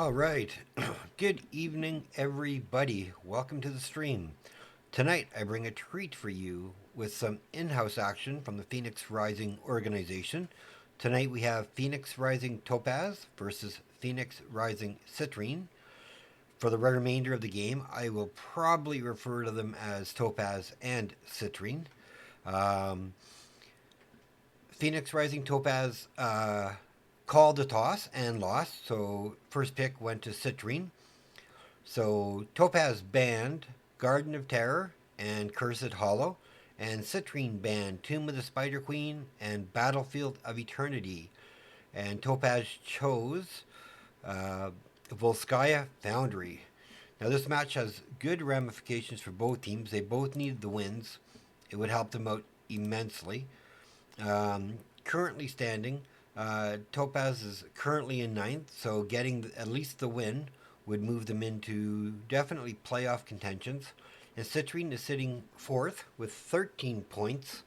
All right. Good evening, everybody. Welcome to the stream. Tonight, I bring a treat for you with some in house action from the Phoenix Rising organization. Tonight, we have Phoenix Rising Topaz versus Phoenix Rising Citrine. For the remainder of the game, I will probably refer to them as Topaz and Citrine. Um, Phoenix Rising Topaz called the toss and lost, so first pick went to Citrine. So Topaz banned Garden of Terror and Cursed Hollow, and Citrine banned Tomb of the Spider Queen and Battlefield of Eternity. And Topaz chose uh, Volskaya Foundry. Now, this match has good ramifications for both teams. They both needed the wins. It would help them out immensely. Currently standing, Topaz is currently in ninth, so getting at least the win would move them into definitely playoff contentions. And Citrine is sitting fourth with 13 points,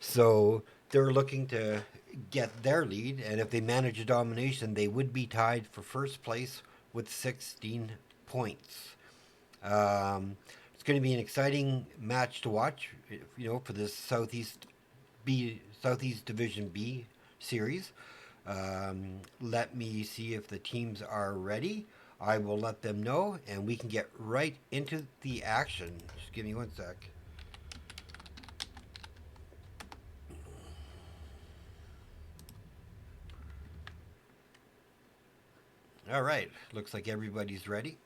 so they're looking to get their lead. And if they manage a domination, they would be tied for first place with 16 points. It's going to be an exciting match to watch, for this Southeast Division B series. Let me see if the teams are ready. I will let them know, and we can get right into the action. Just give me one sec. All right, looks like everybody's ready.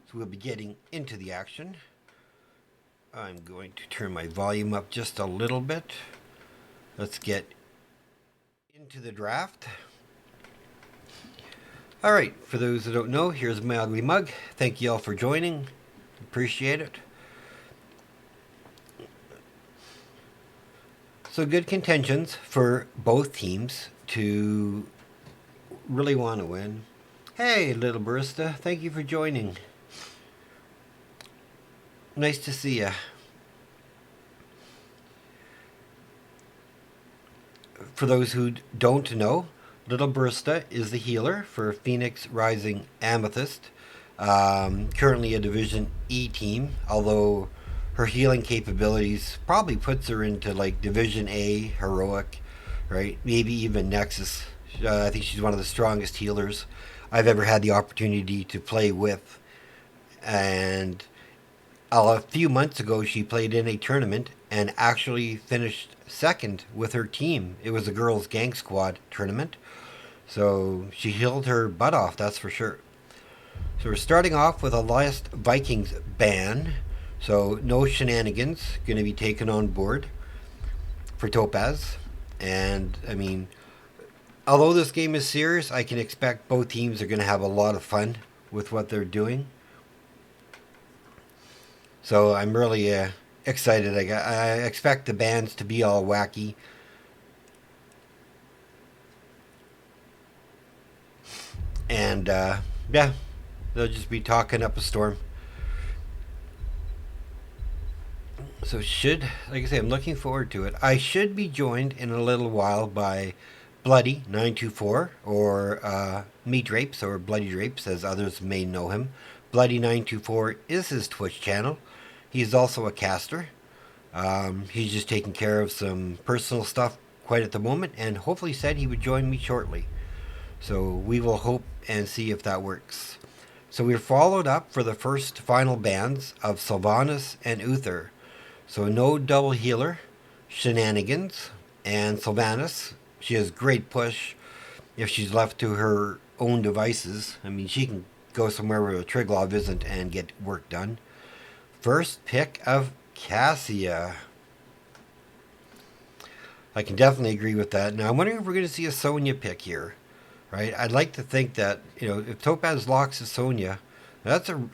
So we'll be getting into the action. I'm going to turn my volume up just a little bit. Let's get into the draft. All right, for those that don't know, here's my ugly mug. Thank you all for joining. Appreciate it. So good contentions for both teams to really want to win. Hey, little barista, thank you for joining. Nice to see ya. For those who don't know, Little Barista is the healer for Phoenix Rising Amethyst. Currently a Division E team, although her healing capabilities probably puts her into like Division A heroic, right? Maybe even Nexus. I think she's one of the strongest healers I've ever had the opportunity to play with. And a few months ago, she played in a tournament and actually finished second with her team. It was a girls' gang squad tournament. So she healed her butt off, that's for sure. So we're starting off with a Last Vikings ban. So no shenanigans going to be taken on board for Topaz. And I mean, although this game is serious, I can expect both teams are going to have a lot of fun with what they're doing. So I'm really excited. I expect the bands to be all wacky. And yeah, they'll just be talking up a storm. So like I say, I'm looking forward to it. I should be joined in a little while by Bloody924 or Meat Drapes or Bloody Drapes as others may know him. Bloody924 is his Twitch channel. He's also a caster. He's just taking care of some personal stuff quite at the moment and hopefully said he would join me shortly. So we will hope and see if that works. So we're followed up for the first final bans of Sylvanas and Uther. So no double healer, shenanigans, and Sylvanas. She has great push if she's left to her own devices. I mean, she can go somewhere where a Triglov isn't and get work done. First pick of Cassia. I can definitely agree with that. Now I'm wondering if we're going to see a Sonya pick here. Right, I'd like to think that if Topaz locks a Sonya,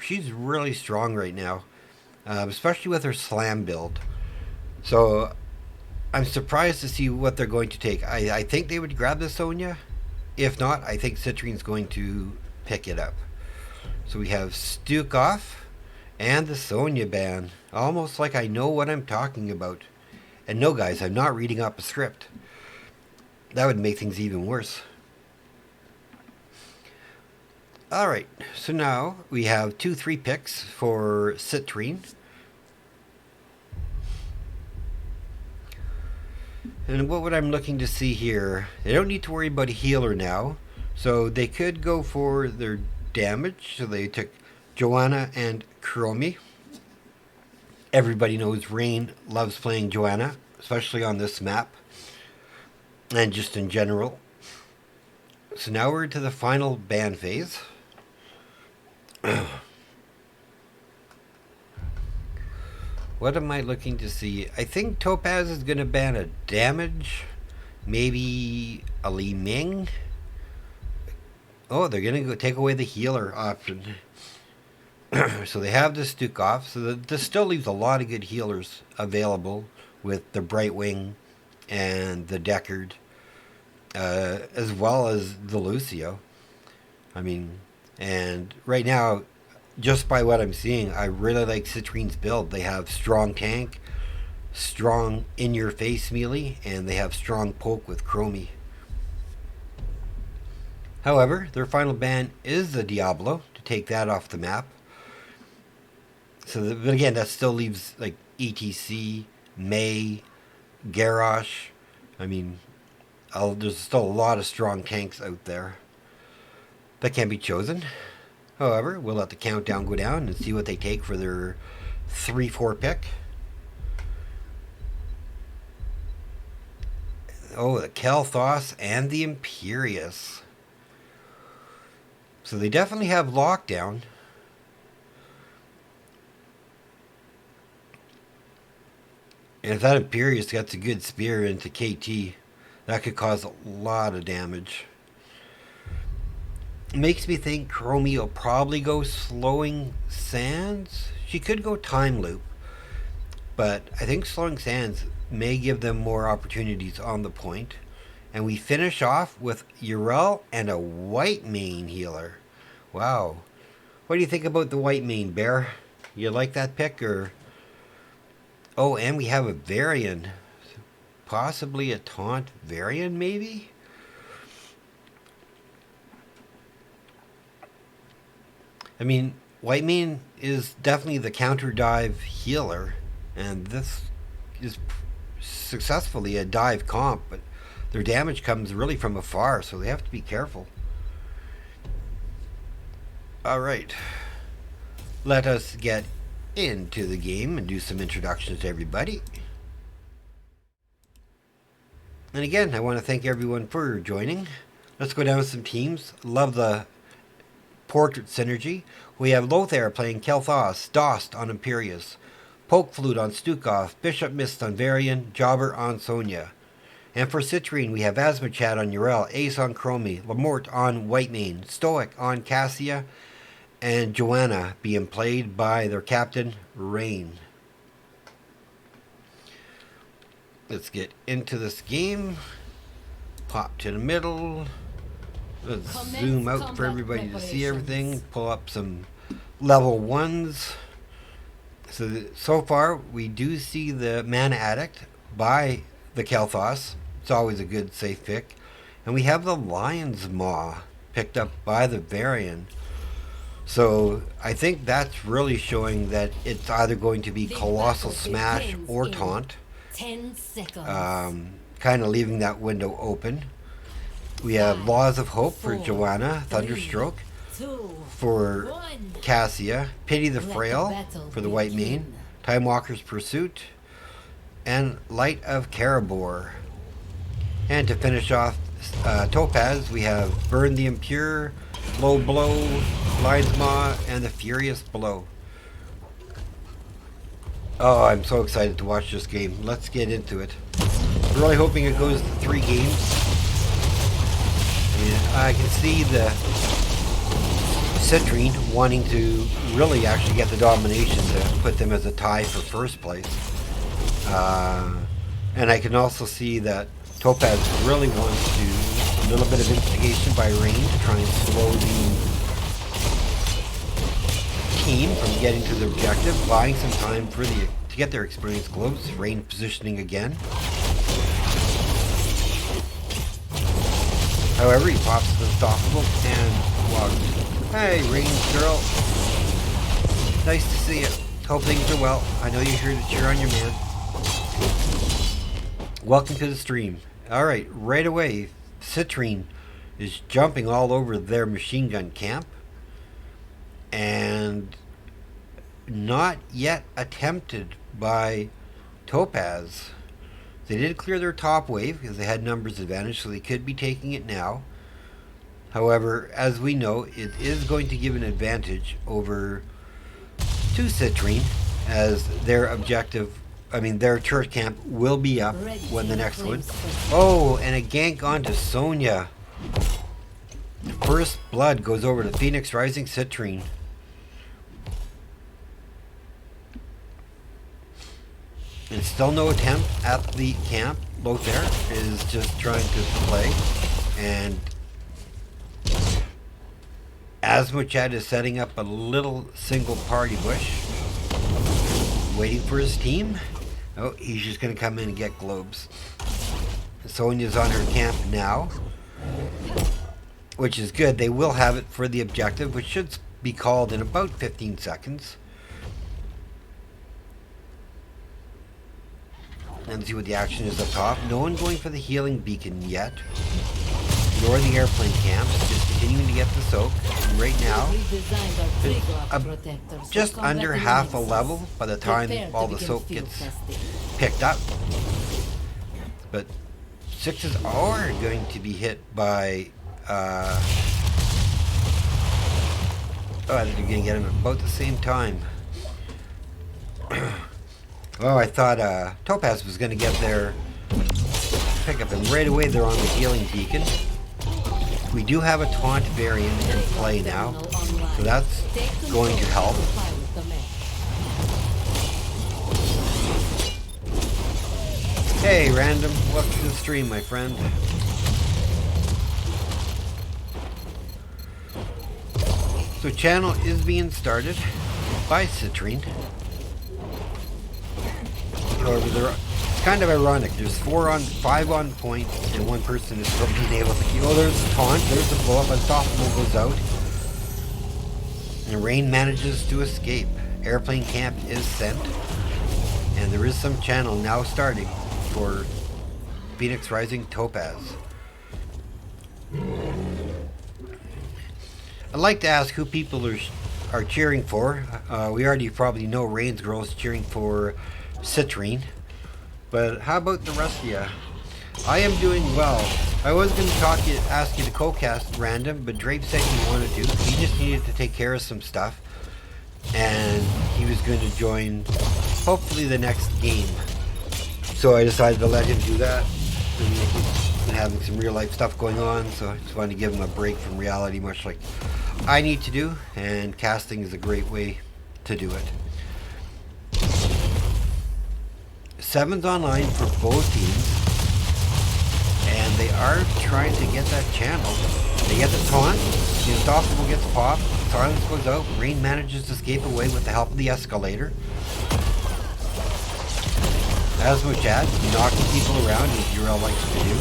she's really strong right now, especially with her slam build. So I'm surprised to see what they're going to take. I think they would grab the Sonya. If not, I think Citrine's going to pick it up. So we have Stukov and the Sonya ban. Almost like I know what I'm talking about. And no, guys, I'm not reading up a script. That would make things even worse. Alright, so now we have 2-3 picks for Citrine. And what I'm looking to see here, they don't need to worry about a healer now. So they could go for their damage. So they took Joanna and Kuromi. Everybody knows Rain loves playing Joanna, especially on this map. And just in general. So now we're to the final ban phase. What am I looking to see? I think Topaz is going to ban a damage. Maybe a Li Ming. Oh, they're going to go take away the healer option. So they have the Stuk off. So this still leaves a lot of good healers available with the Brightwing and the Deckard. As well as the Lucio. I mean, and right now, just by what I'm seeing, I really like Citrine's build. They have strong tank, strong in-your-face melee, and they have strong poke with Chromie. However, their final ban is the Diablo, to take that off the map. So, but again, that still leaves like ETC, May, Garrosh. I mean, there's still a lot of strong tanks out there that can be chosen. However, we'll let the countdown go down and see what they take for their 3-4 pick. Oh, the Kel'Thas and the Imperius. So they definitely have lockdown. And if that Imperius gets a good spear into KT, that could cause a lot of damage. Makes me think Chromie will probably go Slowing Sands. She could go Time Loop, but I think Slowing Sands may give them more opportunities on the point. And we finish off with Yrel and a White Mane healer. Wow. What do you think about the White Mane, Bear? You like that pick? Or oh, and we have a Varian. Possibly a Taunt Varian, maybe? I mean, White Mane is definitely the counter dive healer, and this is successfully a dive comp, but their damage comes really from afar, so they have to be careful. Alright, let us get into the game and do some introductions to everybody. And again, I want to thank everyone for joining. Let's go down with some teams. Love the portrait synergy. We have Lothar playing Kel'Thas, Dost on Imperius, Poke Flute on Stukov, Bishop Mist on Varian, Jobber on Sonya. And for Citrine, we have Asmachat on Yrel, Ace on Chromie, Lamort on White Mane, Stoic on Cassia, and Joanna being played by their captain, Rain. Let's get into this game. Pop to the middle. Let's zoom out for everybody to see everything. Pull up some level 1s. So far, we do see the Mana Addict by the Kel'Thas. It's always a good safe pick. And we have the Lion's Maw picked up by the Varian. So I think that's really showing that it's either going to be Colossal Smash or Taunt. 10 seconds. Kind of leaving that window open. We have Laws of Hope for Joanna, Thunderstroke for Cassia, Pity the Frail for the White Mane, Time Walker's Pursuit, and Light of Karabor. And to finish off Topaz, we have Burn the Impure, Low Blow, Lion's Maw, and the Furious Blow. Oh, I'm so excited to watch this game. Let's get into it. I'm really hoping it goes to 3 games. I mean, I can see the Citrine wanting to really actually get the domination to put them as a tie for first place. And I can also see that Topaz really wants to use a little bit of instigation by Rain to try and slow the team from getting to the objective, buying some time for to get their experience gloves. Rain positioning again. However, he pops the unstoppable and logs Hey, Range Girl. Nice to see you. Hope things are well. I know you're here to cheer on your man. Welcome to the stream. Alright, right away, Citrine is jumping all over their machine gun camp. And not yet attempted by Topaz. They did clear their top wave because they had numbers advantage, so they could be taking it now. However, as we know, it is going to give an advantage over to Citrine, as their objective, their turret camp will be up when the next one. Oh, and a gank onto Sonya. First blood goes over to Phoenix Rising Citrine. And still no attempt at the camp. Lothair is just trying to play. And Asmochad is setting up a little single party bush. Waiting for his team. Oh, he's just going to come in and get globes. Sonya's on her camp now. Which is good. They will have it for the objective, which should be called in about 15 seconds. And see what the action is up top. No one going for the healing beacon yet. Nor the airplane camps. Just continuing to get the soak. And right now, just under half a level by the time all the soak gets picked up. But sixes are going to be hit by... oh, they're going to get him at about the same time. Oh, I thought Topaz was going to get their pickup, and right away they're on the healing beacon. We do have a taunt variant in play now, so that's going to help. Hey, Random, welcome to the stream, my friend. So channel is being started by Citrine. However, it's kind of ironic. There's 5 on point, and one person is still being able to keep. Oh, there's the taunt. There's the blow up. Unstoppable goes out. And Rain manages to escape. Airplane camp is sent. And there is some channel now starting for Phoenix Rising Topaz. I'd like to ask who people are cheering for. We already probably know Rain's girl is cheering for Citrine, but how about the rest of you? I am doing well. I was going to ask you to co-cast Random, but Drape said he wanted to. He just needed to take care of some stuff, and he was going to join hopefully the next game. So I decided to let him do that. And he's been having some real life stuff going on, so I just wanted to give him a break from reality, much like I need to do, and casting is a great way to do it. 7's online for both teams, and they are trying to get that channel. They get the taunt, the Unstoppable gets popped, silence goes out, Rain manages to escape away with the help of the escalator. Asmochad knocking people around as Urel likes to do.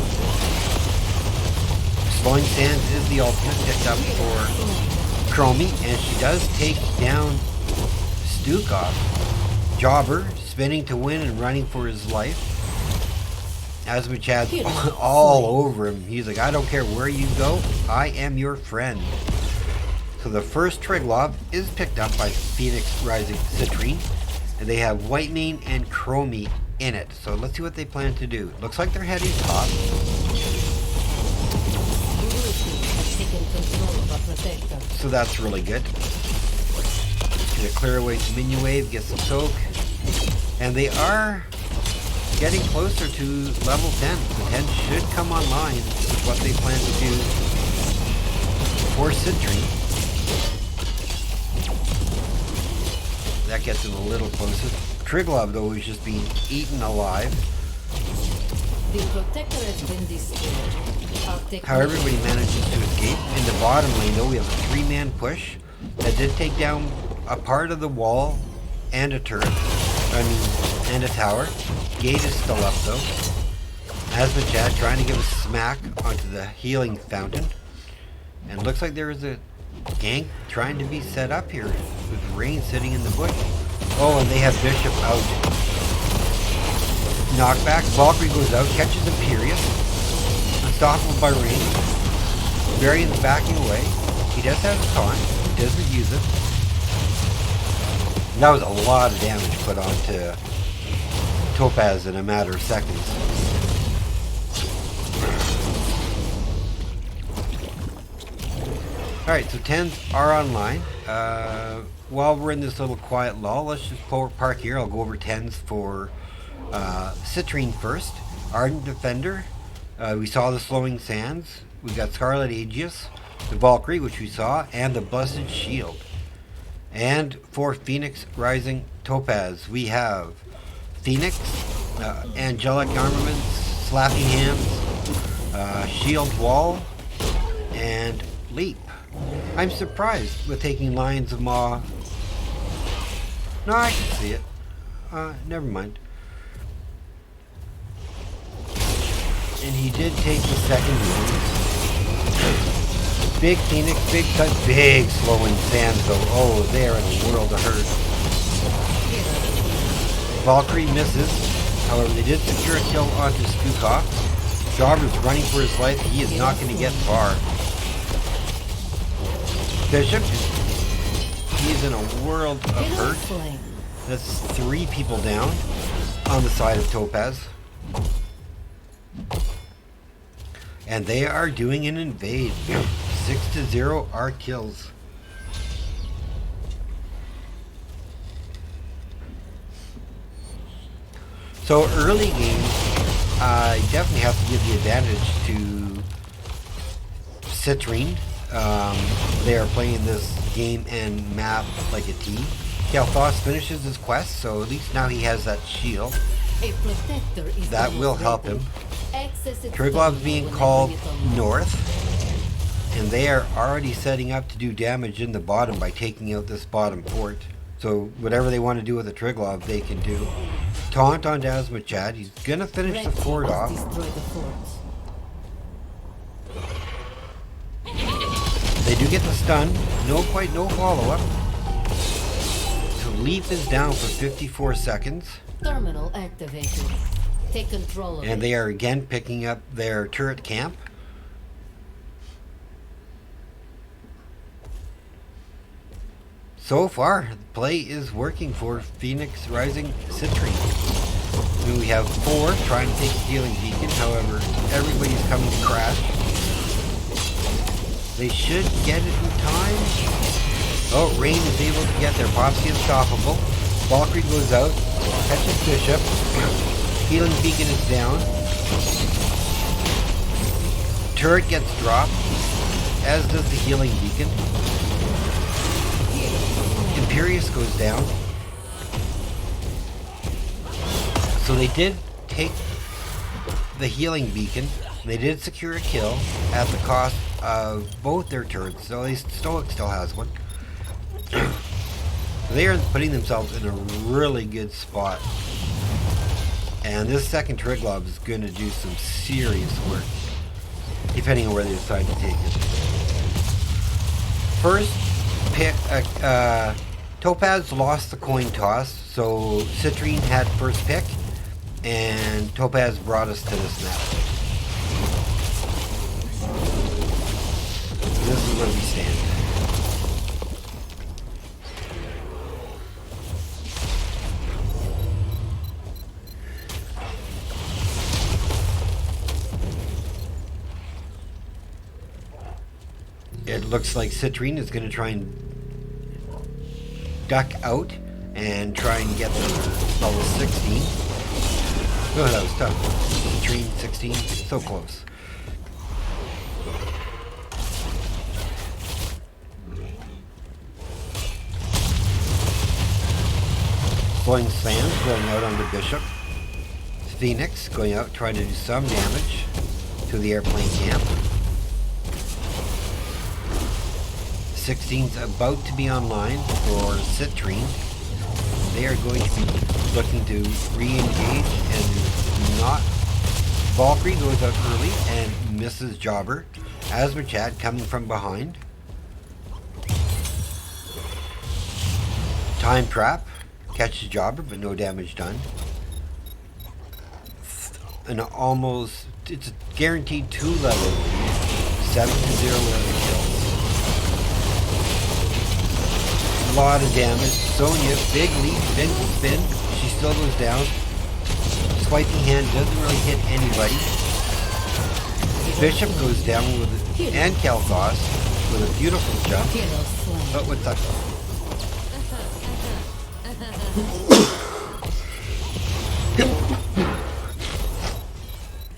Slowing Sands is the ultimate picked up for Chromie, and she does take down Stukov. Jobber spinning to win and running for his life. Asmochad's all over him. He's like, I don't care where you go, I am your friend. So the first Triglob is picked up by Phoenix Rising Citrine, and they have Whitemane and Chromie in it. So let's see what they plan to do. Looks like they're heading top. So that's really good. Gonna clear away some minion wave, get some soak. And they are getting closer to level 10. The 10 should come online with what they plan to do for Citrine. That gets them a little closer. Triglob, though, is just being eaten alive. The protector has been destroyed. How everybody manages to escape. In the bottom lane, though, we have a 3-man push that did take down a part of the wall and a turret. And a tower. Gate is still up, though. Asmochad trying to give a smack onto the healing fountain. And looks like there is a gank trying to be set up here with Rain sitting in the bush. Oh, and they have Bishop out. Knockback. Valkyrie goes out, catches Imperius. Unstoppable by Rain. Varian's backing away. He does have his taunt. He doesn't use it. And that was a lot of damage put onto Topaz in a matter of seconds. Alright, so 10s are online. While we're in this little quiet lull, let's just park here. I'll go over 10s for Citrine first. Ardent Defender. We saw the Slowing Sands. We got Scarlet Aegis, the Valkyrie, which we saw, and the Blessed Shield. And for Phoenix Rising Topaz, we have Phoenix, Angelic Armaments, Slapping Hands, Shield Wall, and Leap. I'm surprised with taking Lions of Maw. No, I can see it. Never mind. And he did take the second wound. Big Phoenix, big cut, big Slowing Sands though. Oh, they're in a world of hurt. Valkyrie misses. However, they did secure a kill onto Skukov. Jobber's running for his life. He is not going to get far. Bishop, he's in a world of hurt. That's 3 people down on the side of Topaz. And they are doing an invade. 6-0 are kills. So early game, I definitely have to give the advantage to Citrine. They are playing this game and map like a team. Kalthos finishes his quest, so at least now he has that shield. That will help him. Triglov's being called north, and they are already setting up to do damage in the bottom by taking out this bottom fort. So whatever they want to do with the Triglov, they can do. Taunt on Dasmachad. He's gonna finish the fort off. They do get the stun. No follow-up. So Leap is down for 54 seconds. Terminal activated. Take control of it. And they are again picking up their turret camp. So far, the play is working for Phoenix Rising Citrine. We have 4 trying to take a healing beacon. However, everybody's coming to crash. They should get it in time. Oh, Rain is able to get their Popsy unstoppable. Valkyrie goes out, catches Bishop. Healing beacon is down. Turret gets dropped, as does the healing beacon. Imperius goes down. So they did take the healing beacon. They did secure a kill at the cost of both their turrets. So at least Stoic still has one. They are putting themselves in a really good spot. And this second Triglov is going to do some serious work, depending on where they decide to take it. First pick, Topaz lost the coin toss, so Citrine had first pick, and Topaz brought us to this map. This is where we stand. It looks like Citrine is going to try and duck out and try and get the level 16. Oh, that was tough. Citrine 16, so close. Slowing Sands going out on the Bishop. Phoenix going out trying to do some damage to the airplane camp. 16's about to be online for Citrine. They are going to be looking to re-engage and not. Valkyrie goes out early and misses Jobber. Asmachad coming from behind. Time trap. Catches jobber, but no damage done. And it's a guaranteed 2-level lead. 7-0 kills. A lot of damage. Sonya, big lead, spin. She still goes down. Swiping hand doesn't really hit anybody. Bishop goes down and Kalthos with a beautiful jump. But with that.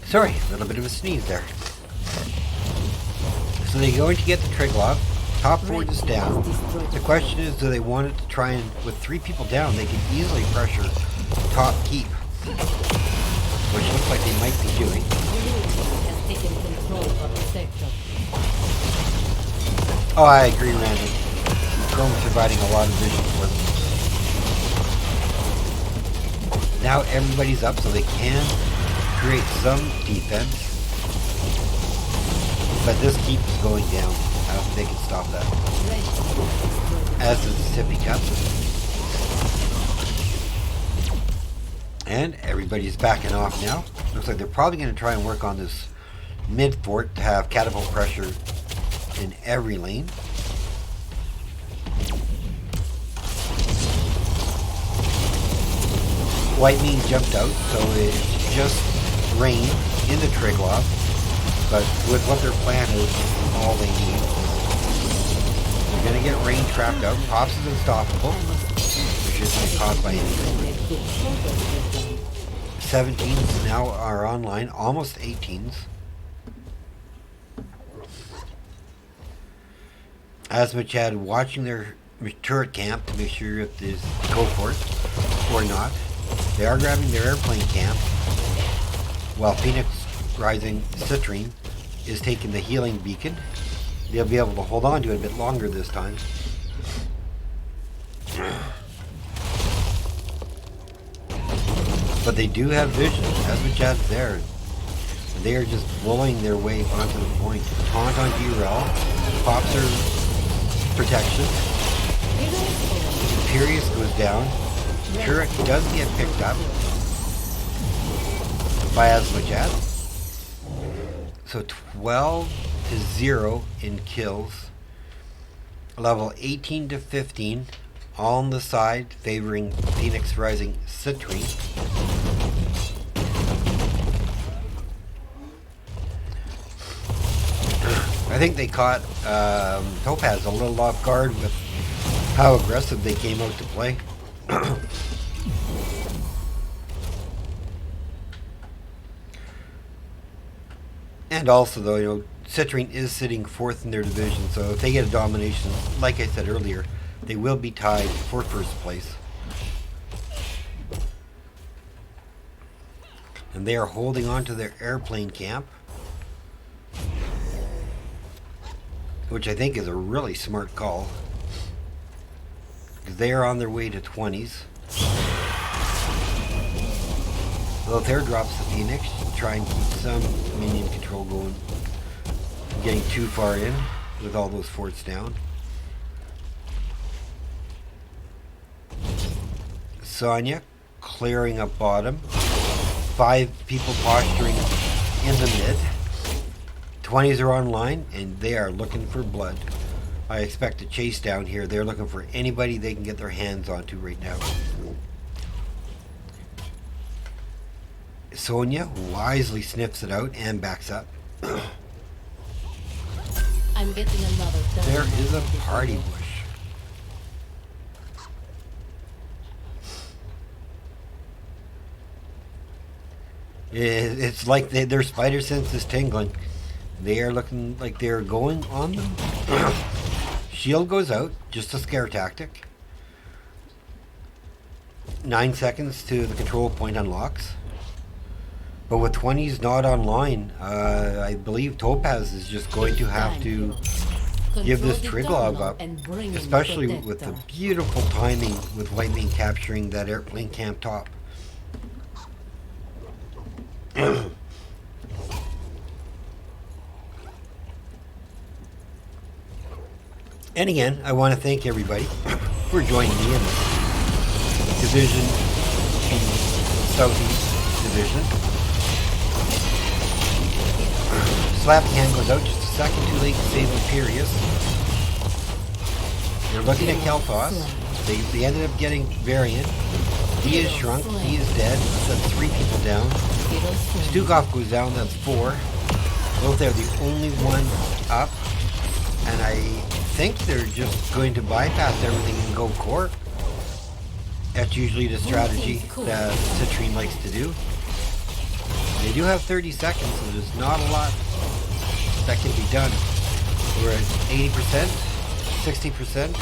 Sorry, a little bit of a sneeze there. So they go in to get the Triglav. Top forward is down. The question is, do they want it to try and, with 3 people down, they can easily pressure top keep. Which looks like they might be doing. Oh, I agree, Randy. Chrome's providing a lot of vision for them. Now everybody's up, so they can create some defense. But this keeps going down. I don't think they can stop that. As does the Sippy Cup. And everybody's backing off now. Looks like they're probably going to try and work on this mid fort to have catapult pressure in every lane. White Mean jumped out, so it's just rain in the Triglav. But with what their plan is, all they need. They're going to get rain trapped out. Pops is unstoppable, which isn't caused by anything. 17s now are online, almost 18s. Asmachad watching their turret camp to make sure if there's go for it or not. They are grabbing their airplane camp, while Phoenix Rising Citrine is taking the healing beacon. They'll be able to hold on to it a bit longer this time. But they do have vision. Asmachad's there. And they are just blowing their way onto the point. Taunt on G-Rel. Pops her protection. Imperious goes down. Turret does get picked up by Asmachad. So 12-0 in kills. Level 18 to 15, all on the side, favoring Phoenix Rising Citrine. I think they caught Topaz a little off guard with how aggressive they came out to play. And also, though, you know, Citrine is sitting 4th in their division, so if they get a domination, like I said earlier, they will be tied for 1st place. And they are holding on to their airplane camp, which I think is a really smart call, because they are on their way to 20s. Well, if there drops the Phoenix, try and keep some minion control going. Getting too far in with all those forts down. Sonya clearing up bottom. 5 people posturing in the mid. 20s are online and they are looking for blood. I expect a chase down here. They're looking for anybody they can get their hands onto right now. Sonya wisely sniffs it out and backs up. I'm getting another. There is a party bush. It's like their spider sense is tingling. They are looking like they're going on them. Shield goes out, just a scare tactic. 9 seconds to the control point unlocks. But with 20s not online, I believe Topaz is just going to have to give this Triglav up, especially with the beautiful timing with White Mean capturing that airplane camp top. And again, I want to thank everybody for joining me in this. division in Southeast Division. Slappy Hand goes out just a second too late to save Imperious. They're looking at Kel'Thas. They ended up getting Variant. He is shrunk. He is dead. That's 3 people down. Stukov goes down. That's 4. Both they're the only one up. And I think they're just going to bypass everything and go core. That's usually the strategy that Citrine likes to do. They do have 30 seconds, so there's not a lot that can be done. We're at 80%, 60%,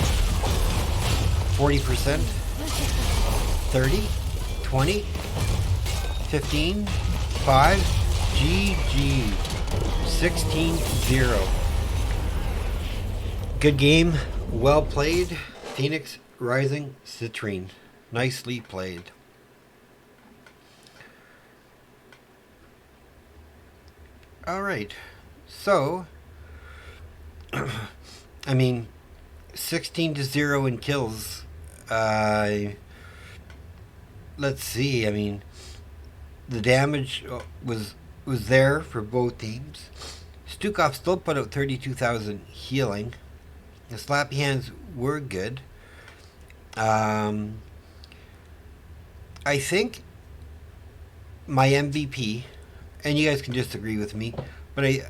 40%, 30, 20, 15, 5, GG, 16-0. Good game, well played. Phoenix Rising Citrine. Nicely played. Alright, so, I mean, 16-0 in kills. Let's see, I mean, the damage was there for both teams. Stukov still put out 32,000 healing. The Slappy Hands were good. I think my MVP, and you guys can disagree with me, but I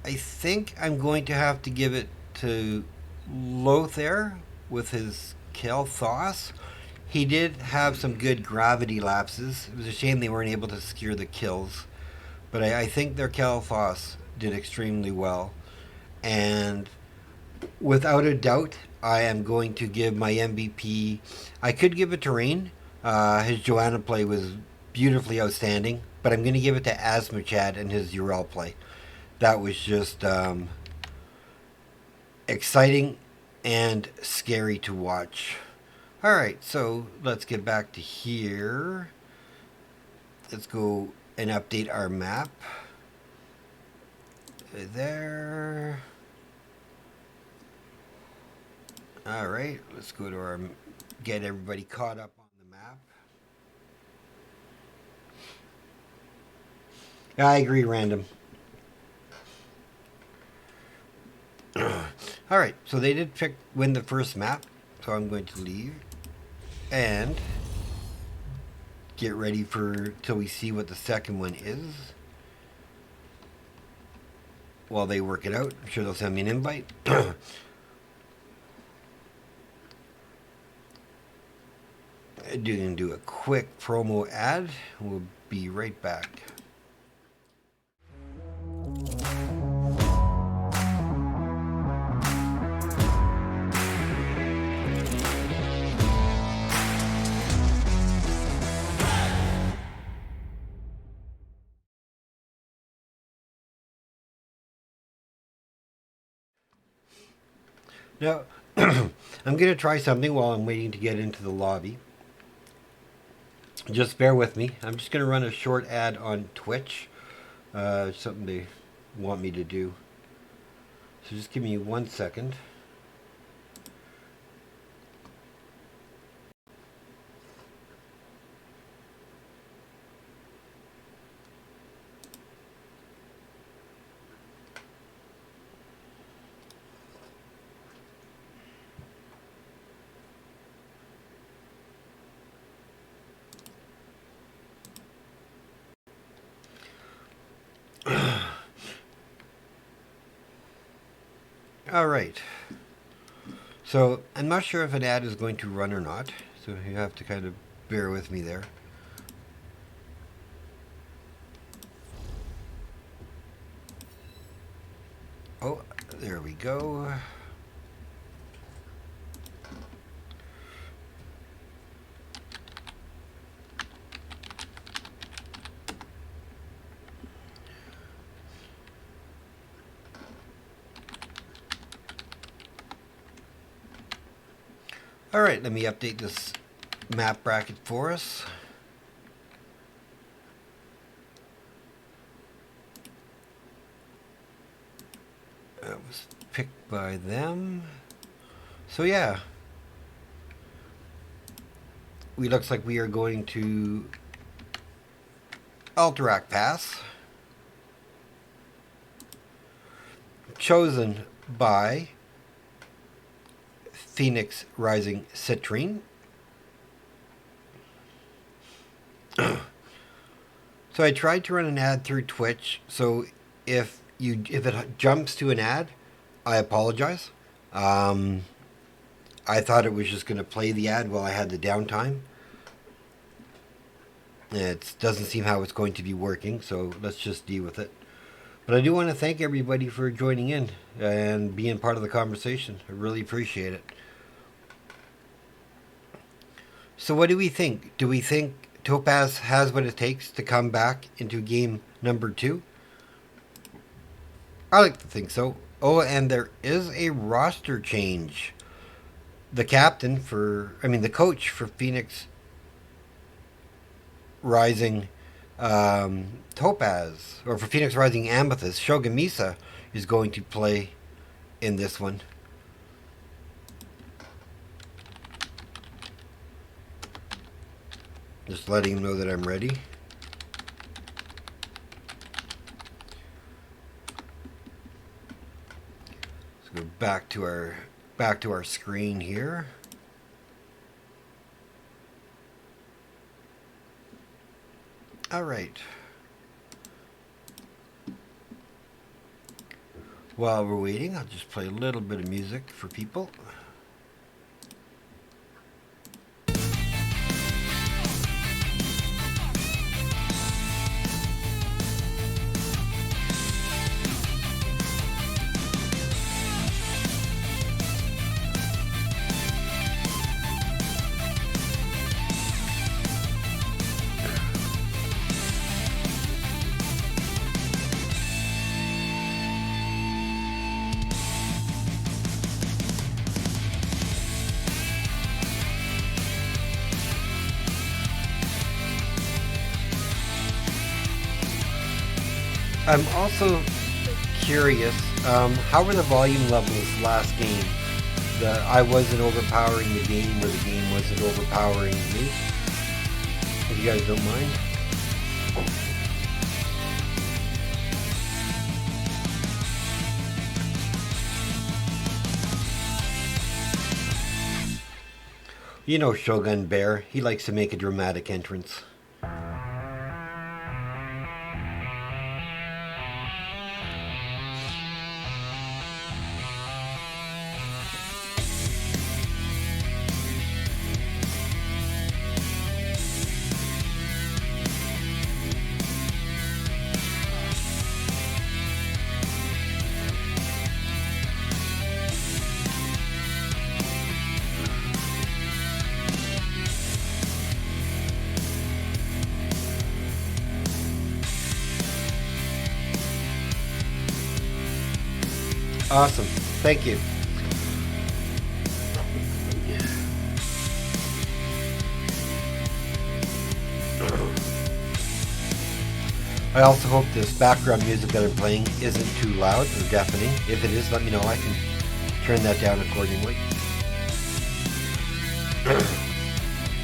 think I'm going to have to give it to Lothar with his Kel'Thas. He did have some good gravity lapses. It was a shame they weren't able to secure the kills, but I think their Kel'Thas did extremely well. And without a doubt, I am going to give my MVP. I could give it to Rain. His Joanna play was beautifully outstanding, but I'm going to give it to Asmachad and his Urel play. That was just exciting and scary to watch. Alright, so let's get back to here. Let's go and update our map. There. Alright, let's go to our, get everybody caught up on the map. I agree, random. Alright, so they did win the first map, so I'm going to leave and get ready for till we see what the second one is. While they work it out, I'm sure they'll send me an invite. Do a quick promo ad. We'll be right back. Now, I'm going to try something while I'm waiting to get into the lobby. Just bear with me. I'm just going to run a short ad on Twitch. Something they want me to do. So just give me 1 second. All right. So I'm not sure if an ad is going to run or not. So you have to kind of bear with me there. Oh, there we go. All right, let me update this map bracket for us. That was picked by them. So yeah. we looks like we are going to Alterac Pass, chosen by Phoenix Rising Citrine. So I tried to run an ad through Twitch. So if it jumps to an ad, I apologize. Um, I thought it was just going to play the ad while I had the downtime. It doesn't seem how it's going to be working, so let's just deal with it. But I do want to thank everybody for joining in and being part of the conversation. I really appreciate it. So, what do we think? Do we think Topaz has what it takes to come back into game number 2? I like to think so. Oh, and there is a roster change. The coach for Phoenix Rising Topaz, or for Phoenix Rising Amethyst, Shogun Misa is going to play in this one. Just letting him know that I'm ready. Let's go back to our screen here. All right. While we're waiting, I'll just play a little bit of music for people. I'm also curious, how were the volume levels last game? I wasn't overpowering the game, or the game wasn't overpowering me. If you guys don't mind. You know Shogun Bear, he likes to make a dramatic entrance. Awesome. Thank you. I also hope this background music that I'm playing isn't too loud or deafening. If it is, let me know. I can turn that down accordingly.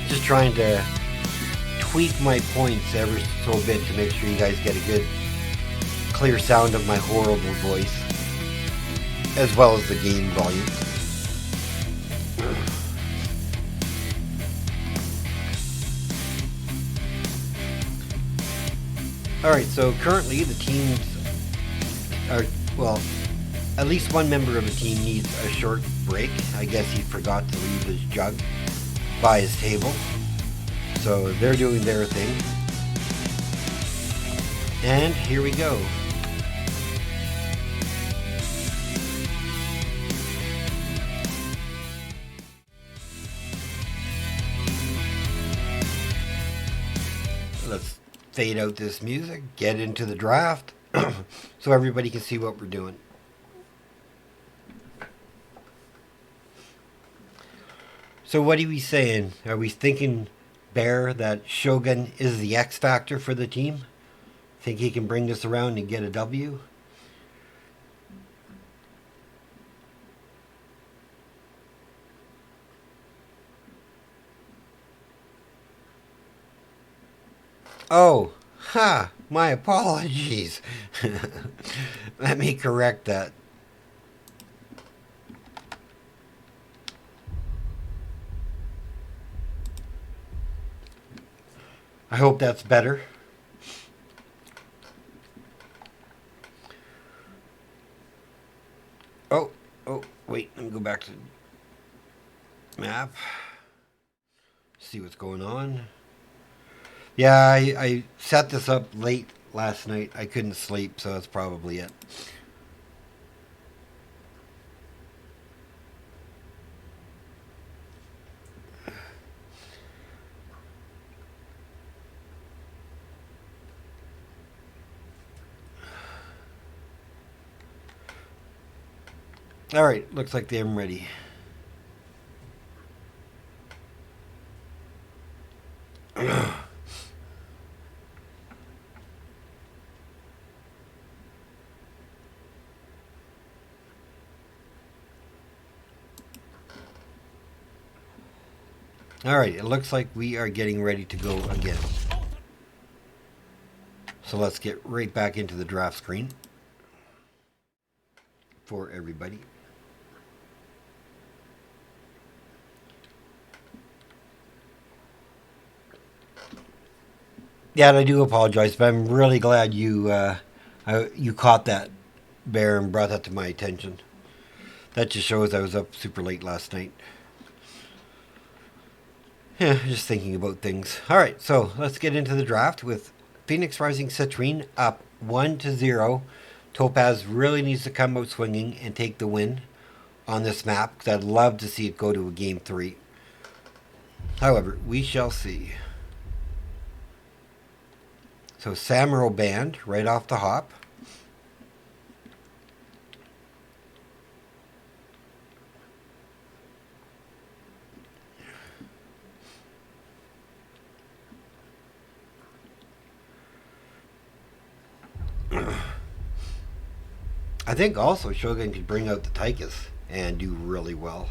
Just trying to tweak my points ever so bit to make sure you guys get a good, clear sound of my horrible voice, as well as the game volume. Alright, so currently the teams are, well, at least one member of the team needs a short break. I guess he forgot to leave his jug by his table. So they're doing their thing. And here we go. Let's fade out this music, get into the draft, so everybody can see what we're doing. So what are we saying? Are we thinking, Bear, that Shogun is the X factor for the team? Think he can bring this around and get a W? Oh, ha! My apologies. Let me correct that. I hope that's better. Oh, oh, wait, let me go back to the map. See what's going on. Yeah, I set this up late last night. I couldn't sleep, so that's probably it. Alright, looks like I'm ready. Alright, it looks like we are getting ready to go again. So let's get right back into the draft screen for everybody. Yeah, and I do apologize, but I'm really glad you caught that, Bear, and brought that to my attention. That just shows I was up super late last night. Yeah, just thinking about things. All right, so let's get into the draft with Phoenix Rising Citrine up 1-0. Topaz really needs to come out swinging and take the win on this map because I'd love to see it go to a game 3. However, we shall see. So Samuro Band right off the hop. I think also Shogun could bring out the Tychus and do really well.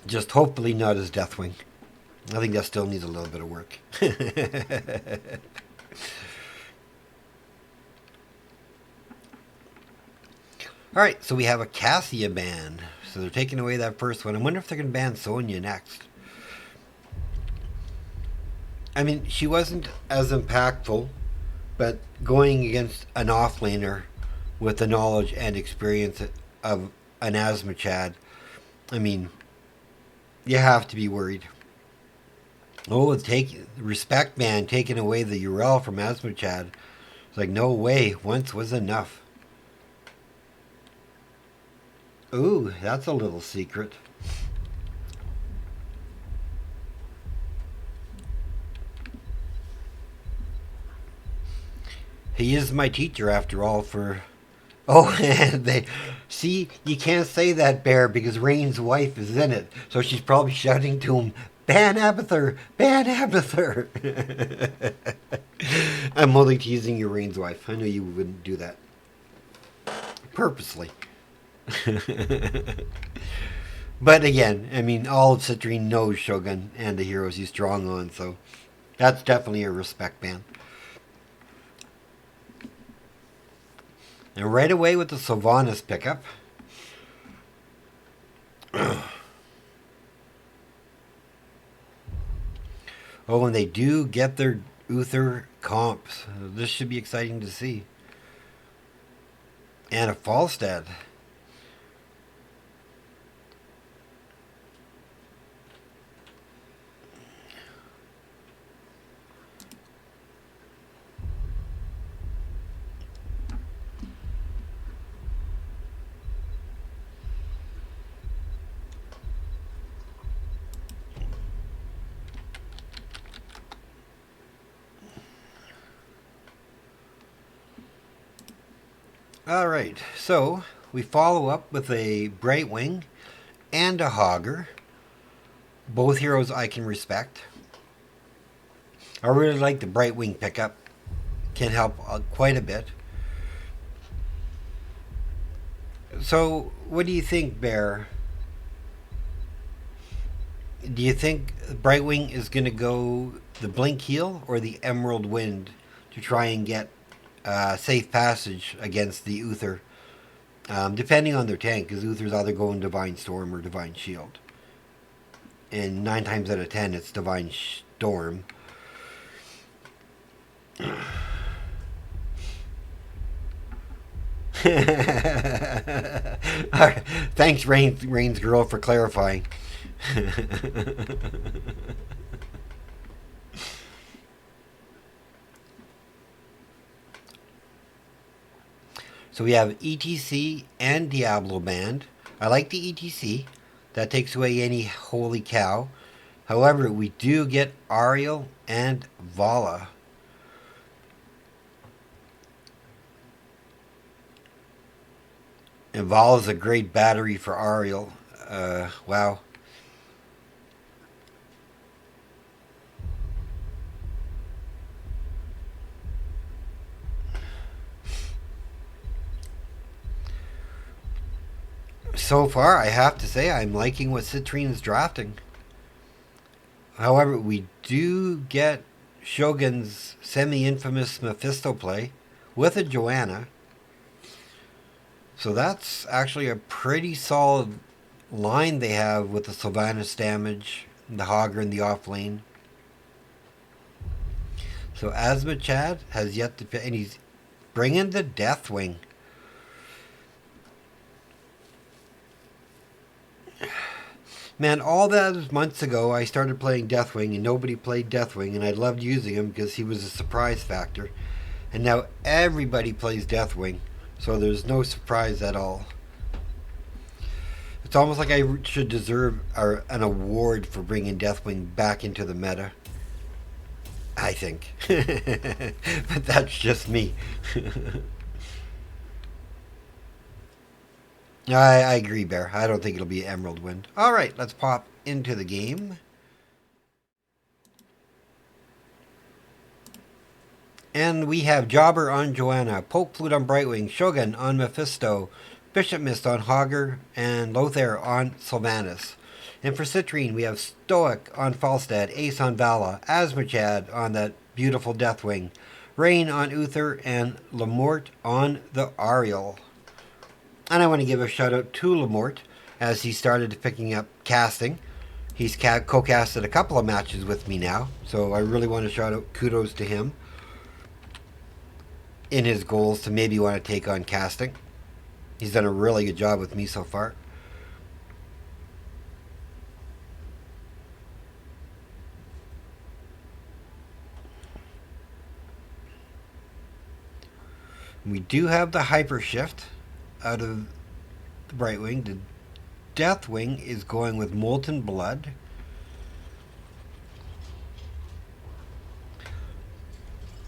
Just hopefully not as Deathwing. I think that still needs a little bit of work. Alright, so we have a Cassia ban. So they're taking away that first one. I wonder if they're going to ban Sonya next. I mean, she wasn't as impactful, but going against an offlaner with the knowledge and experience of an Asthma Chad, I mean, you have to be worried. Oh, take respect, man, taking away the URL from Asthma Chad. It's like, no way, once was enough. Ooh, that's a little secret. He is my teacher after all for... Oh, and they... See, you can't say that, Bear, because Rain's wife is in it. So she's probably shouting to him, ban Abathur! Ban Abathur! I'm only teasing you, Rain's wife. I know you wouldn't do that. Purposely. But again, I mean, all of Citrine knows Shogun and the heroes he's strong on, so that's definitely a respect ban. And right away with the Sylvanas pickup. Oh, and they do get their Uther comps. This should be exciting to see. And a Falstad. Alright, so we follow up with a Brightwing and a Hogger. Both heroes I can respect. I really like the Brightwing pickup. Can help quite a bit. So, what do you think, Bear? Do you think Brightwing is going to go the Blink Heal or the Emerald Wind to try and get safe passage against the Uther? Depending on their tank, because Uther's either going Divine Storm or Divine Shield. And 9 times out of 10, it's Divine Storm. Right. Thanks, Rain's girl, for clarifying. So we have ETC and Diablo Band. I like the ETC. That takes away any holy cow. However, we do get Ariel and Vala. And Vala is a great battery for Ariel. Wow. So far, I have to say I'm liking what Citrine is drafting. However, we do get Shogun's semi-infamous Mephisto play with a Joanna. So that's actually a pretty solid line they have with the Sylvanas damage, the Hogger in the off lane. So Asmachad has yet to... And he's bringing the Deathwing. Man, all that months ago, I started playing Deathwing, and nobody played Deathwing, and I loved using him because he was a surprise factor. And now everybody plays Deathwing, so there's no surprise at all. It's almost like I should deserve an award for bringing Deathwing back into the meta. I think. But that's just me. I agree, Bear. I don't think it'll be Emerald Wind. All right, let's pop into the game. And we have Jobber on Joanna, Poke Flute on Brightwing, Shogun on Mephisto, Bishop Mist on Hogger, and Lothair on Sylvanas. And for Citrine, we have Stoic on Falstad, Ace on Vala, Asmachad on that beautiful Deathwing, Rain on Uther, and Lamort on the Ariel. And I want to give a shout out to Lamort as he started picking up casting. He's co-casted a couple of matches with me now, so I really want to shout out kudos to him in his goals to maybe want to take on casting. He's done a really good job with me so far. We do have the Hyper Shift out of the Brightwing. The Deathwing is going with Molten Blood.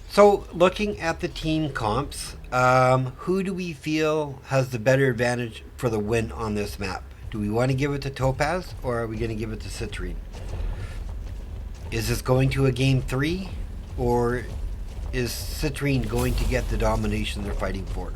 So, looking at the team comps, who do we feel has the better advantage for the win on this map? Do we want to give it to Topaz, or are we going to give it to Citrine? Is this going to a game 3, or is Citrine going to get the domination they're fighting for?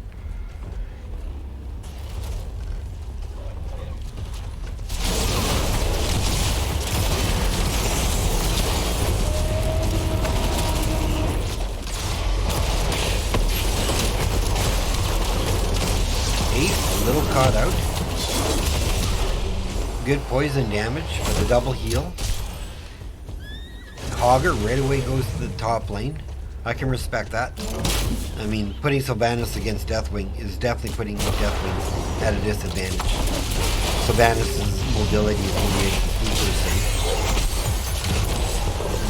A little caught out. Good poison damage for the double heal. Hogger right away goes to the top lane. I can respect that. I mean, putting Sylvanas against Deathwing is definitely putting Deathwing at a disadvantage. Sylvanas' mobility is only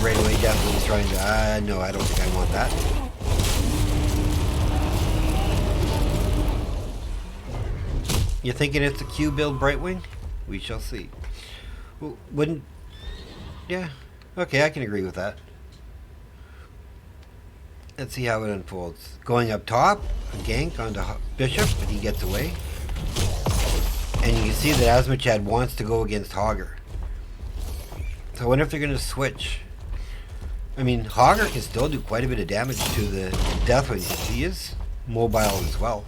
8%. Right away, Deathwing's trying to, no, I don't think I want that. You thinking it's a Q build Brightwing? We shall see. Wouldn't... Yeah. Okay, I can agree with that. Let's see how it unfolds. Going up top, a gank onto Bishop, but he gets away. And you can see that Asmachad wants to go against Hogger. So I wonder if they're going to switch. I mean, Hogger can still do quite a bit of damage to the Deathwing, because he is mobile as well.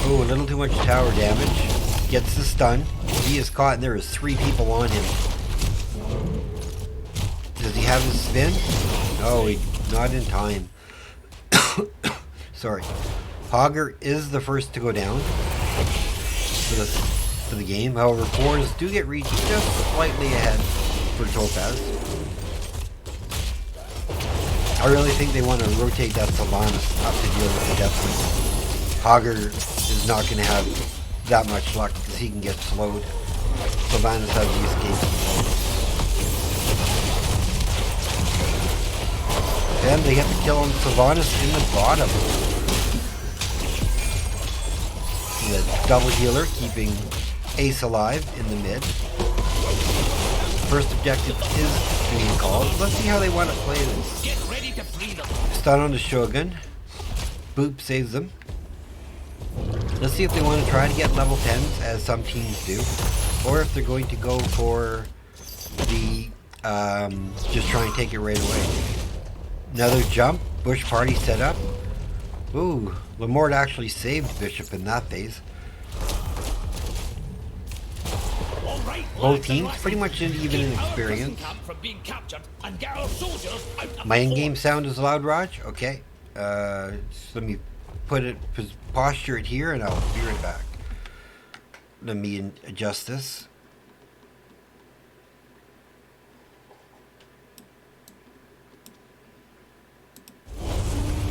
Oh, a little too much tower damage. Gets the stun. He is caught and there is 3 people on him. Does he have his spin? No, not in time. Sorry. Hogger is the first to go down for the game. However, 4s do get reached just slightly ahead for Topaz. I really think they want to rotate that Sylvanas up to deal with the Deathwing. Hogger is not going to have that much luck because he can get slowed. Sylvanas has the escape. And they have to kill him. Sylvanas in the bottom. The double healer keeping Ace alive in the mid. First objective is being called. Let's see how they want to play this. Stun on the Shogun. Boop saves them. Let's see if they want to try to get level 10s, as some teams do, or if they're going to go for the just try and take it right away. Another jump. Bush party set up. Ooh, Lamort actually saved Bishop in that phase. Both teams pretty much even in experience. My in-game sound is loud, Raj? Okay. So let me posture it here and I'll be right back. Let me adjust this.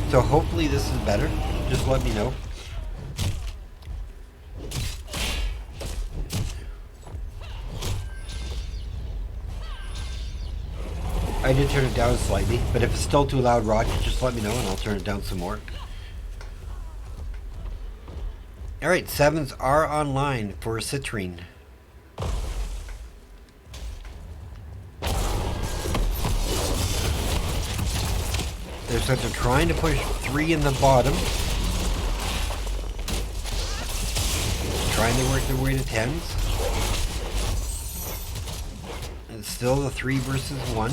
So hopefully this is better. Just let me know. I did turn it down slightly, but if it's still too loud, Roger, just let me know and I'll turn it down some more. Alright, 7s are online for Citrine. They're trying to push 3 in the bottom. Trying to work their way to 10s. It's still the 3 versus 1.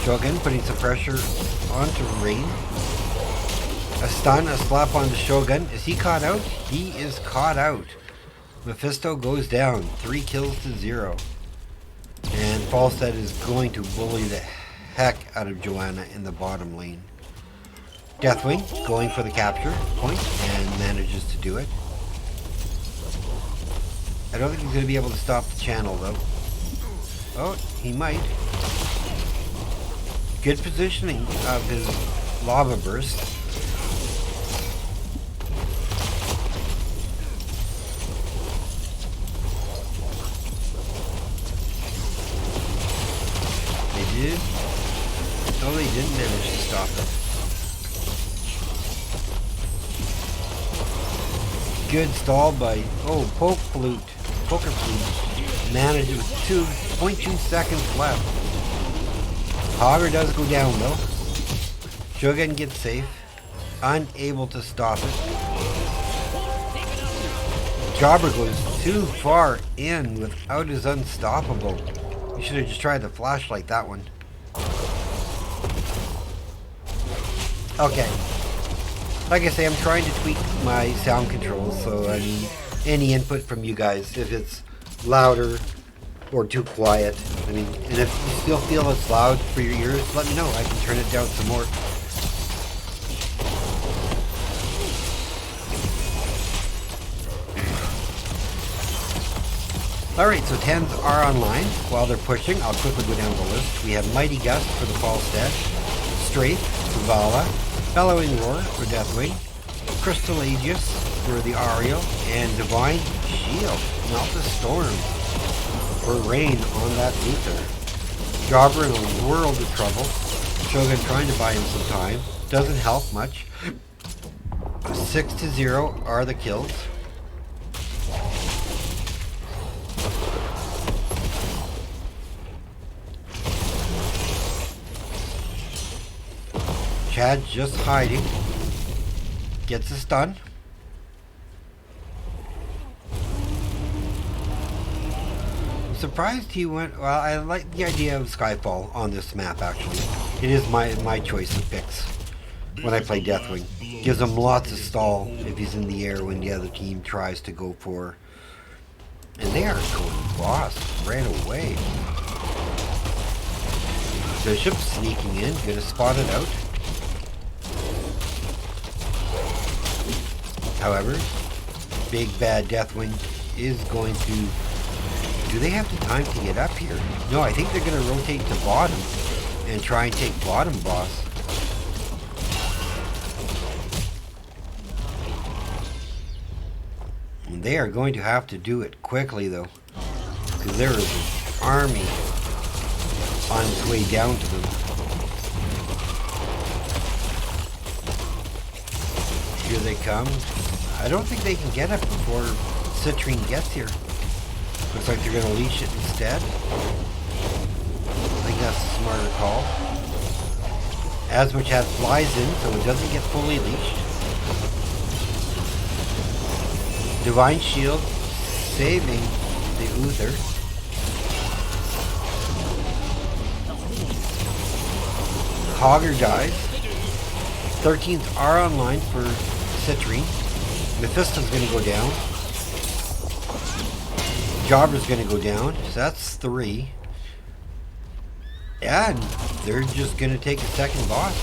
Shogun putting some pressure onto Rain. A stun, a slap on the Shogun. Is he caught out? He is caught out. Mephisto goes down. 3 kills to 0. And Falstad is going to bully the heck out of Joanna in the bottom lane. Deathwing going for the capture point and manages to do it. I don't think he's going to be able to stop the channel though. Oh, he might. Good positioning of his lava burst. They did. No, they didn't manage to stop it. Good stall by, poker flute, managed with 2.2 seconds left. Hogger does go down though. Shogun gets safe, unable to stop it. Jobber goes too far in without his unstoppable. You should have just tried the flashlight that one. Okay. Like I say, I'm trying to tweak my sound controls, so I need any input from you guys. If it's louder or too quiet. I mean, and if you still feel it's loud for your ears, let me know. I can turn it down some more. Alright, so 10s are online. While they're pushing, I'll quickly go down the list. We have Mighty Gust for the Falstad, Strafe, Vala, Bellowing Roar for Deathwing, Crystal Aegis for the Ariel, and Divine Shield, not the Storm, for Rain on that Luther. Jobber in a world of trouble. Shogun trying to buy him some time. Doesn't help much. 6-0 are the kills. Chad's just hiding. Gets a stun. surprised he went. Well, I like the idea of Skyfall on this map. Actually, it is my choice of picks when I play Deathwing. Gives him lots of stall if he's in the air when the other team tries to go for. And they are going boss right away. Bishop sneaking in, gonna spot it out. However, big bad Deathwing is going to. Do they have the time to get up here? No, I think they're gonna rotate to bottom and try and take bottom boss. And they are going to have to do it quickly though, because there is an army on its way down to them. Here they come. I don't think they can get it before Citrine gets here. Looks like they're going to leash it instead. I think that's a smarter call. Asmach flies in, so it doesn't get fully leashed. Divine Shield saving the Uther. Hogger dies. 13th are online for Citrine. Mephisto's going to go down. Jobber's going to go down. So that's 3. Yeah, and they're just going to take a second boss.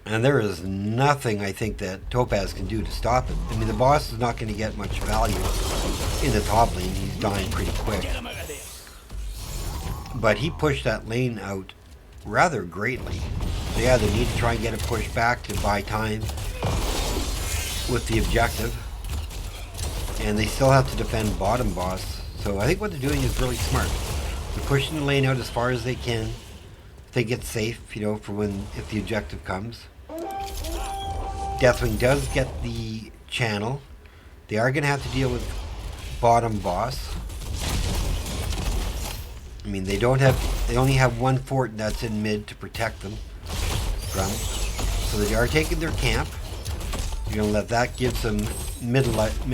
And there is nothing I think that Topaz can do to stop it. I mean, the boss is not going to get much value in the top lane. He's dying pretty quick. But he pushed that lane out rather greatly. So yeah, they need to try and get a push back to buy time with the objective. And they still have to defend bottom boss. So I think what they're doing is really smart. They're pushing the lane out as far as they can. Think it's safe, you know, for when if the objective comes. Deathwing does get the channel. They are going to have to deal with bottom boss. I mean, they only have one fort that's in mid to protect them from. So they are taking their camp. You're going to let that give some mid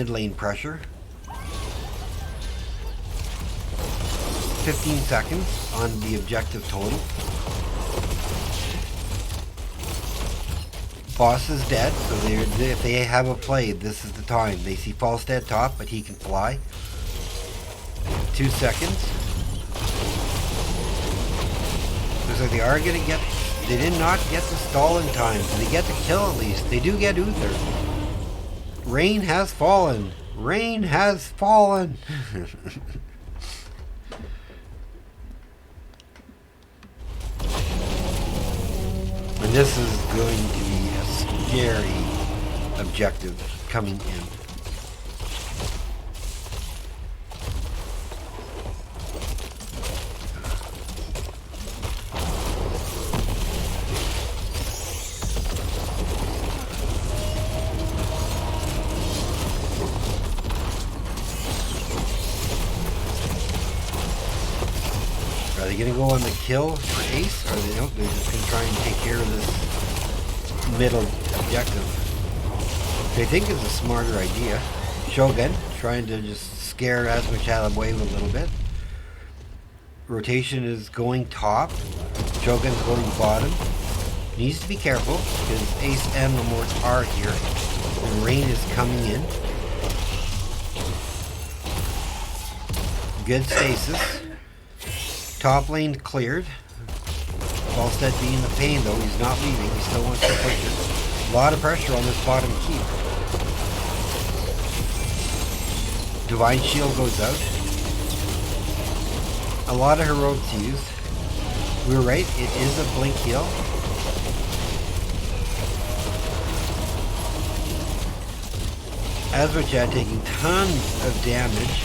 lane pressure. 15 seconds on the objective total. Boss is dead, so if they have a play, this is the time. They see Falstead top, but he can fly. 2 seconds. Looks like they are going to get... They did not get the stall in time. They get the kill at least. They do get Uther. Rain has fallen. Rain has fallen. And this is going to be a scary objective coming in. Are they going to go on the kill for Ace, or they're just going to try and take care of this middle objective? Which I think is a smarter idea. Shogun trying to just scare Asmach away a little bit. Rotation is going top. Shogun's going bottom. Needs to be careful because Ace and Lamort are here. And Rain is coming in. Good stasis. Top lane cleared. Falstead being the pain though, he's not leaving, he still wants to push it. A lot of pressure on this bottom keep. Divine Shield goes out. A lot of heroics used. We were right, it is a blink heal. Asmach taking tons of damage.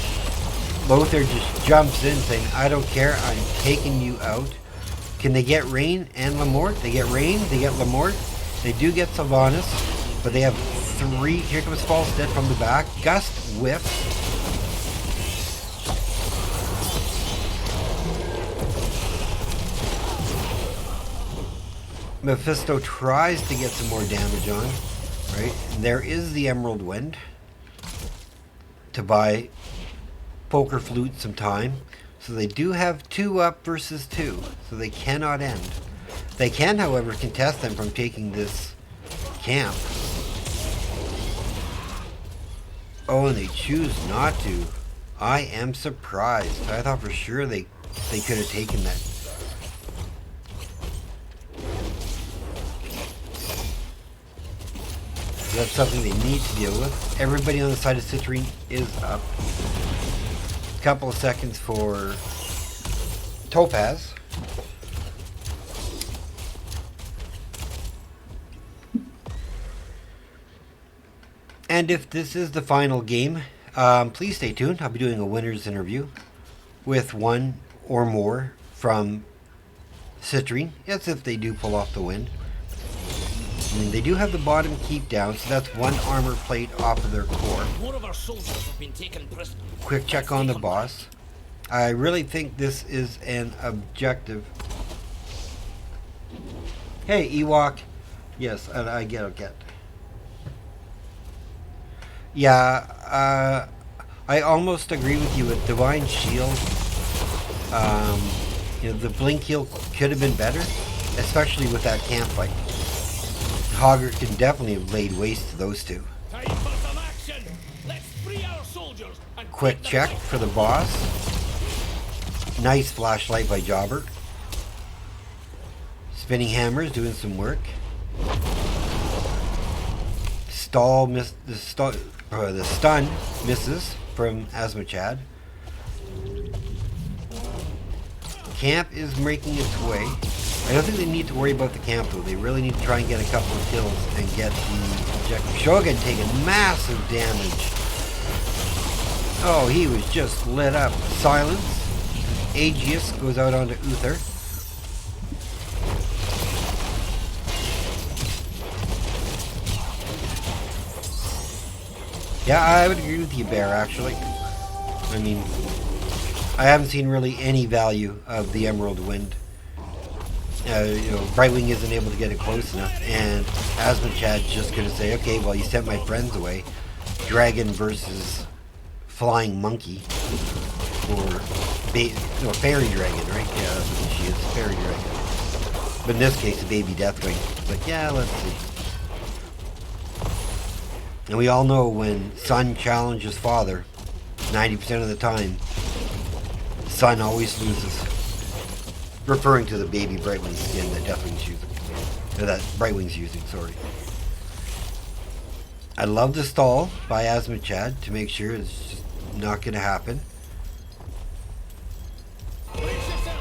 Lothar just jumps in saying, I don't care, I'm taking you out. Can they get Rain and Lamort? They get Rain, they get Lamort. They do get Sylvanas, but they have 3. Here comes Falstead from the back. Gust whiff. Mephisto tries to get some more damage on. Right? And there is the Emerald Wind. to buy Poker Flute some time. So they do have 2 up versus 2, so they cannot end. They can, however, contest them from taking this camp. Oh, and they choose not to. I am surprised. I thought for sure they could have taken that. That's something they need to deal with. Everybody on the side of Citrine is up. A couple of seconds for Topaz. And if this is the final game, please stay tuned. I'll be doing a winner's interview with one or more from Citrine, as if they do pull off the win. I mean, they do have the bottom keep down, so that's 1 armor plate off of their core. More of our soldiers have been taken prisoner. Quick check on the boss. I really think this is an objective. Hey, Ewok. Yes, I get. Yeah, I almost agree with you with Divine Shield. The blink heal could have been better, especially with that camp fight. Hogger can definitely have laid waste to those two. Time for some action. Let's free our soldiers and Quick check for the boss. Nice flashlight by Jobber. Spinning hammers doing some work. The stun misses from Asmachad. Camp is making its way. I don't think they need to worry about the camp though. They really need to try and get a couple of kills and get the objective. Shogun taking massive damage. Oh, he was just lit up. Silence. Aegis goes out onto Uther. Yeah, I would agree with you, Bear, actually. I mean, I haven't seen really any value of the Emerald Wind. Brightwing isn't able to get it close enough, and Asmachad's just going to say, okay, well, you sent my friends away. Dragon versus Flying Monkey. Or Fairy Dragon, right? Yeah, that's what she is, Fairy Dragon. But in this case, a baby Deathwing. But yeah, let's see. And we all know when son challenges father, 90% of the time, son always loses. Referring to the baby Brightwing skin that Deathwing's using. Or that Brightwing's using, sorry. I love the stall by Asmachad to make sure it's just not going to happen.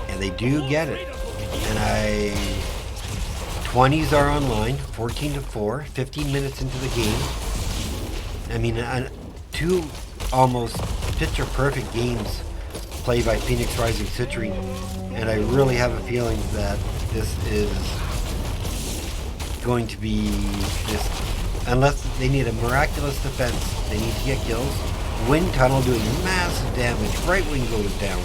And they do get it. And 20s are online, 14-4, 15 minutes into the game. I mean, 2 almost picture-perfect games played by Phoenix Rising Citrine, and I really have a feeling that this is going to be this, unless they need a miraculous defense, they need to get kills. Wind Tunnel doing massive damage, Brightwing goes down.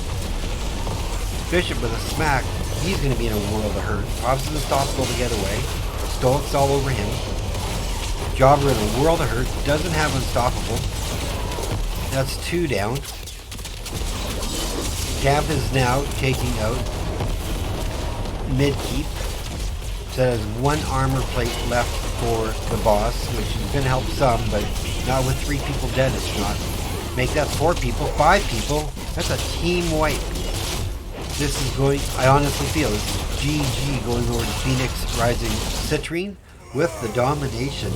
Bishop with a smack, he's going to be in a world of hurt. Pops is unstoppable to get away. Stoic's all over him. Jobber in a world of hurt, doesn't have unstoppable. That's 2 down. Camp is now taking out mid-keep. So there's 1 armor plate left for the boss, which is going to help some, but not with 3 people dead, it's not. Make that 4 people, 5 people. That's a team wipe. This is going, I honestly feel, it's GG going over to Phoenix Rising Citrine with the domination.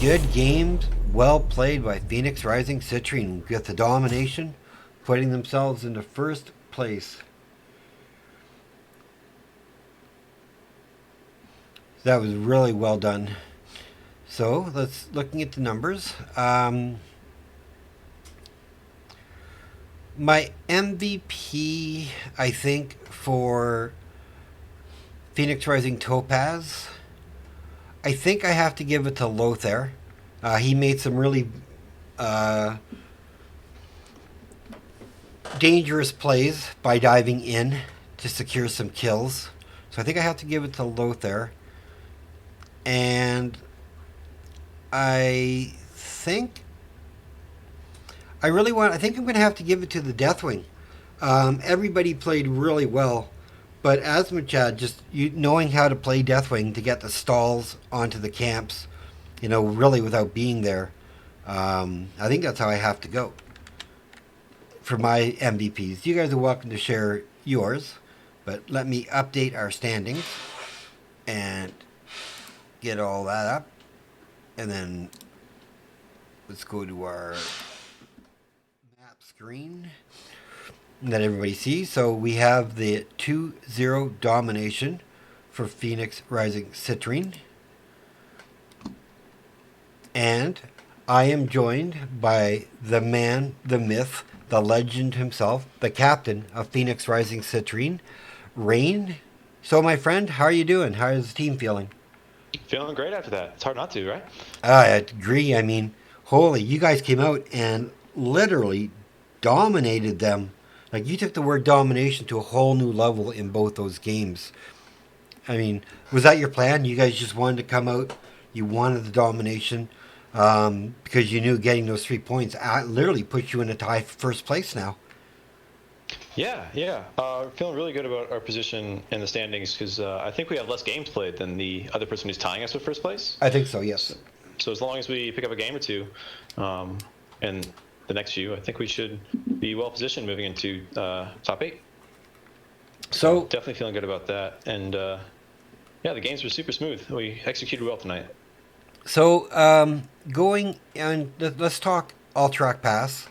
Good games, well played by Phoenix Rising Citrine with the domination, putting themselves into first place. That was really well done. So let's looking at the numbers. My MVP, I think, for Phoenix Rising Topaz, I think I have to give it to Lothar. He made some really dangerous plays by diving in to secure some kills. So I think I have to give it to Lothar. And I think I think I'm going to have to give it to the Deathwing. Everybody played really well, but Asmachad, just knowing how to play Deathwing to get the stalls onto the camps, really without being there, I think that's how I have to go for my MVPs. You guys are welcome to share yours, but let me update our standings and get all that up, and then let's go to our map screen that everybody sees. So we have the 2-0 domination for Phoenix Rising Citrine. And I am joined by the man, the myth, the legend himself, the captain of Phoenix Rising Citrine, Rain. So, my friend, how are you doing? How is the team feeling? Feeling great after that. It's hard not to, right? I agree. I mean, holy, you guys came out and literally dominated them. Like, you took the word domination to a whole new level in both those games. I mean, was that your plan? You guys just wanted to come out, you wanted the domination, because you knew getting those 3 points literally puts you in a tie for first place now. Yeah. Feeling really good about our position in the standings because I think we have less games played than the other person who's tying us with first place. I think so, yes. So as long as we pick up a game or two in the next few, I think we should be well positioned moving into top 8. So definitely feeling good about that. And the games were super smooth. We executed well tonight. So going and let's talk all track pass.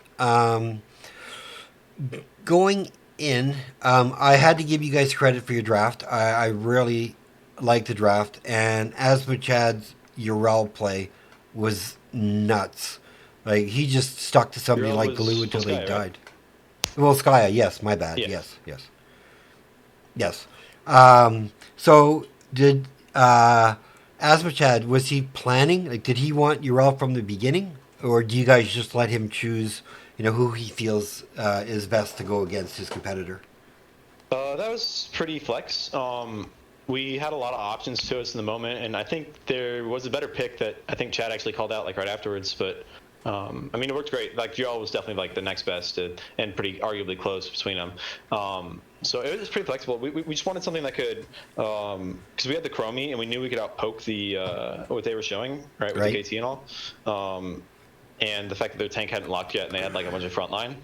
Going in, I had to give you guys credit for your draft. I really liked the draft, and Asmachad's Urel play was nuts. Like, he just stuck to somebody Urel like glue was until Skya, they right? died. Well, Skya, yes, my bad. Yeah. Yes. So did Asmachad, was he planning? Like, did he want Urel from the beginning, or do you guys just let him choose? Who he feels is best to go against his competitor. That was pretty flex. We had a lot of options to us in the moment, and I think there was a better pick that I think Chad actually called out right afterwards. But it worked great. Like, Jarl was definitely the next best and pretty arguably close between them. So it was pretty flexible. We just wanted something that could, because we had the Chromie and we knew we could outpoke what they were showing with the KT and all. And the fact that their tank hadn't locked yet and they had a bunch of frontline.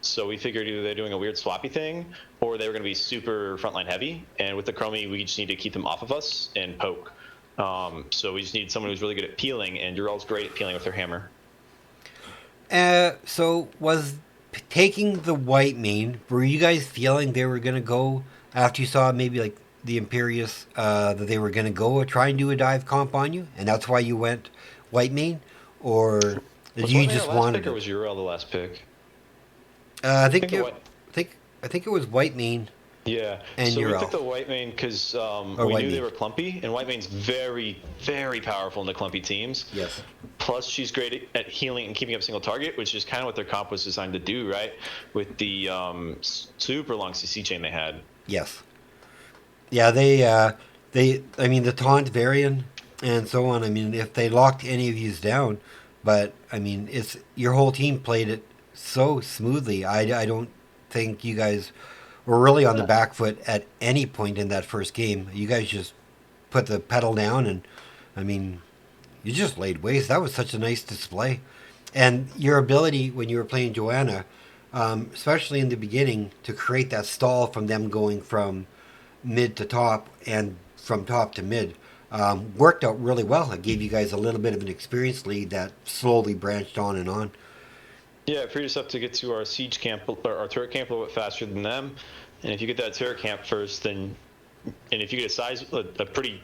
So we figured either they're doing a weird swappy thing or they were going to be super frontline heavy. And with the Chromie, we just need to keep them off of us and poke. So we just need someone who's really good at peeling, and Urel's great at peeling with their hammer. So was taking the white main, were you guys feeling they were going to go after you saw maybe the Imperius, that they were going to go try and do a dive comp on you? And that's why you went white main? Or did you just want it? Or was Urel the last pick? I think it was white main. Yeah. And so Urel. We took the white main because we knew they were clumpy, and white main's very, very powerful in the clumpy teams. Yes. Plus, she's great at healing and keeping up single target, which is kind of what their comp was designed to do, right? With the super long CC chain they had. Yes. Yeah, the taunt variant and so on. I mean, if they locked any of yous down, but I mean, it's your whole team played it so smoothly. I don't think you guys were really on the back foot at any point in that first game. You guys just put the pedal down, and I mean, you just laid waste. That was such a nice display, and your ability when you were playing Joanna, especially in the beginning, to create that stall from them going from mid to top and from top to mid. Worked out really well. It gave you guys a little bit of an experience lead that slowly branched on and on. Yeah, it freed us up to get to our siege camp, or our turret camp, a little bit faster than them. And if you get that turret camp first, and if you get a pretty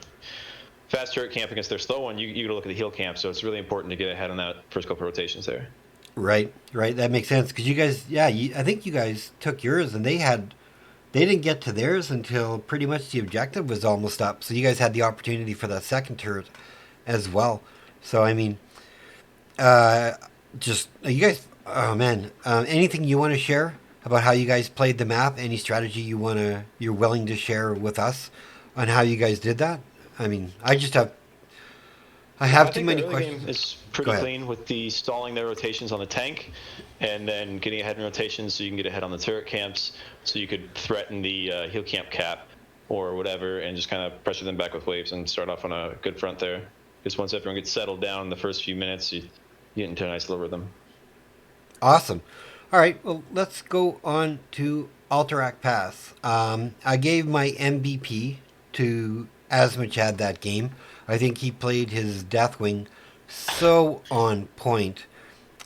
fast turret camp against their slow one, you got to look at the heal camp. So it's really important to get ahead on that first couple rotations there. Right. That makes sense because you guys, I think you guys took yours, and they didn't get to theirs until pretty much the objective was almost up. So you guys had the opportunity for that second turret as well. So, I mean, just, you guys, oh man, anything you want to share about how you guys played the map? Any strategy you're willing to share with us on how you guys did that? I mean, I just have I I have too think the many early game questions. is Go pretty ahead. clean with the stalling their rotations on the tank, and then getting ahead in rotations so you can get ahead on the turret camps, so you could threaten the heal camp cap or whatever, and just kind of pressure them back with waves and start off on a good front there. Because once everyone gets settled down in the first few minutes, you get into a nice little rhythm. Awesome. All right, well, let's go on to Alterac Pass. I gave my MVP to Asmachad that game. I think he played his Deathwing so on point,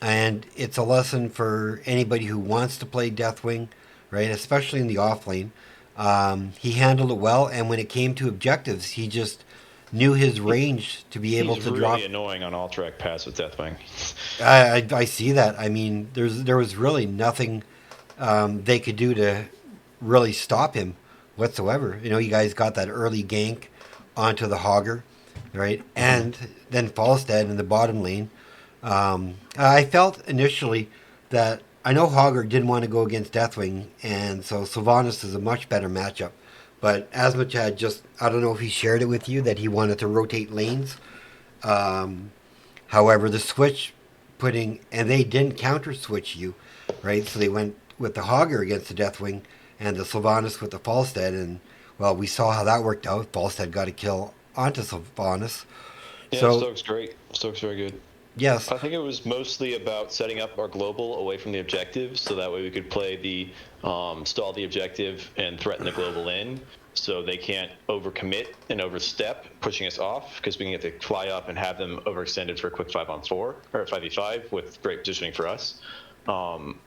and it's a lesson for anybody who wants to play Deathwing, right? Especially in the off lane. He handled it well, and when it came to objectives, he just knew his range to be able He's to really drop. annoying on Alterac Pass with Deathwing. I see that. I mean, there was really nothing they could do to really stop him whatsoever. You know, you guys got that early gank onto the Hogger, right? Hmm. And then Falstad in the bottom lane. I felt initially that I know Hogger didn't want to go against Deathwing, and so Sylvanas is a much better matchup. But Asmachad just, I don't know if he shared it with you that he wanted to rotate lanes. Um, However, the switch putting, and they didn't counter switch you, right? So they went with the Hogger against the Deathwing and the Sylvanas with the Falstead, and well, we saw how that worked out. Falstead got a kill onto Sylvanas. Yeah, So, Stoke's great. Stoke's very good. yes, I think it was mostly about setting up our global away from the objective, so that way we could play the stall the objective and threaten the global in, so they can't overcommit and overstep, pushing us off, because we can get to fly up and have them overextended for a quick 5-on-4 or 5v5 with great positioning for us, um,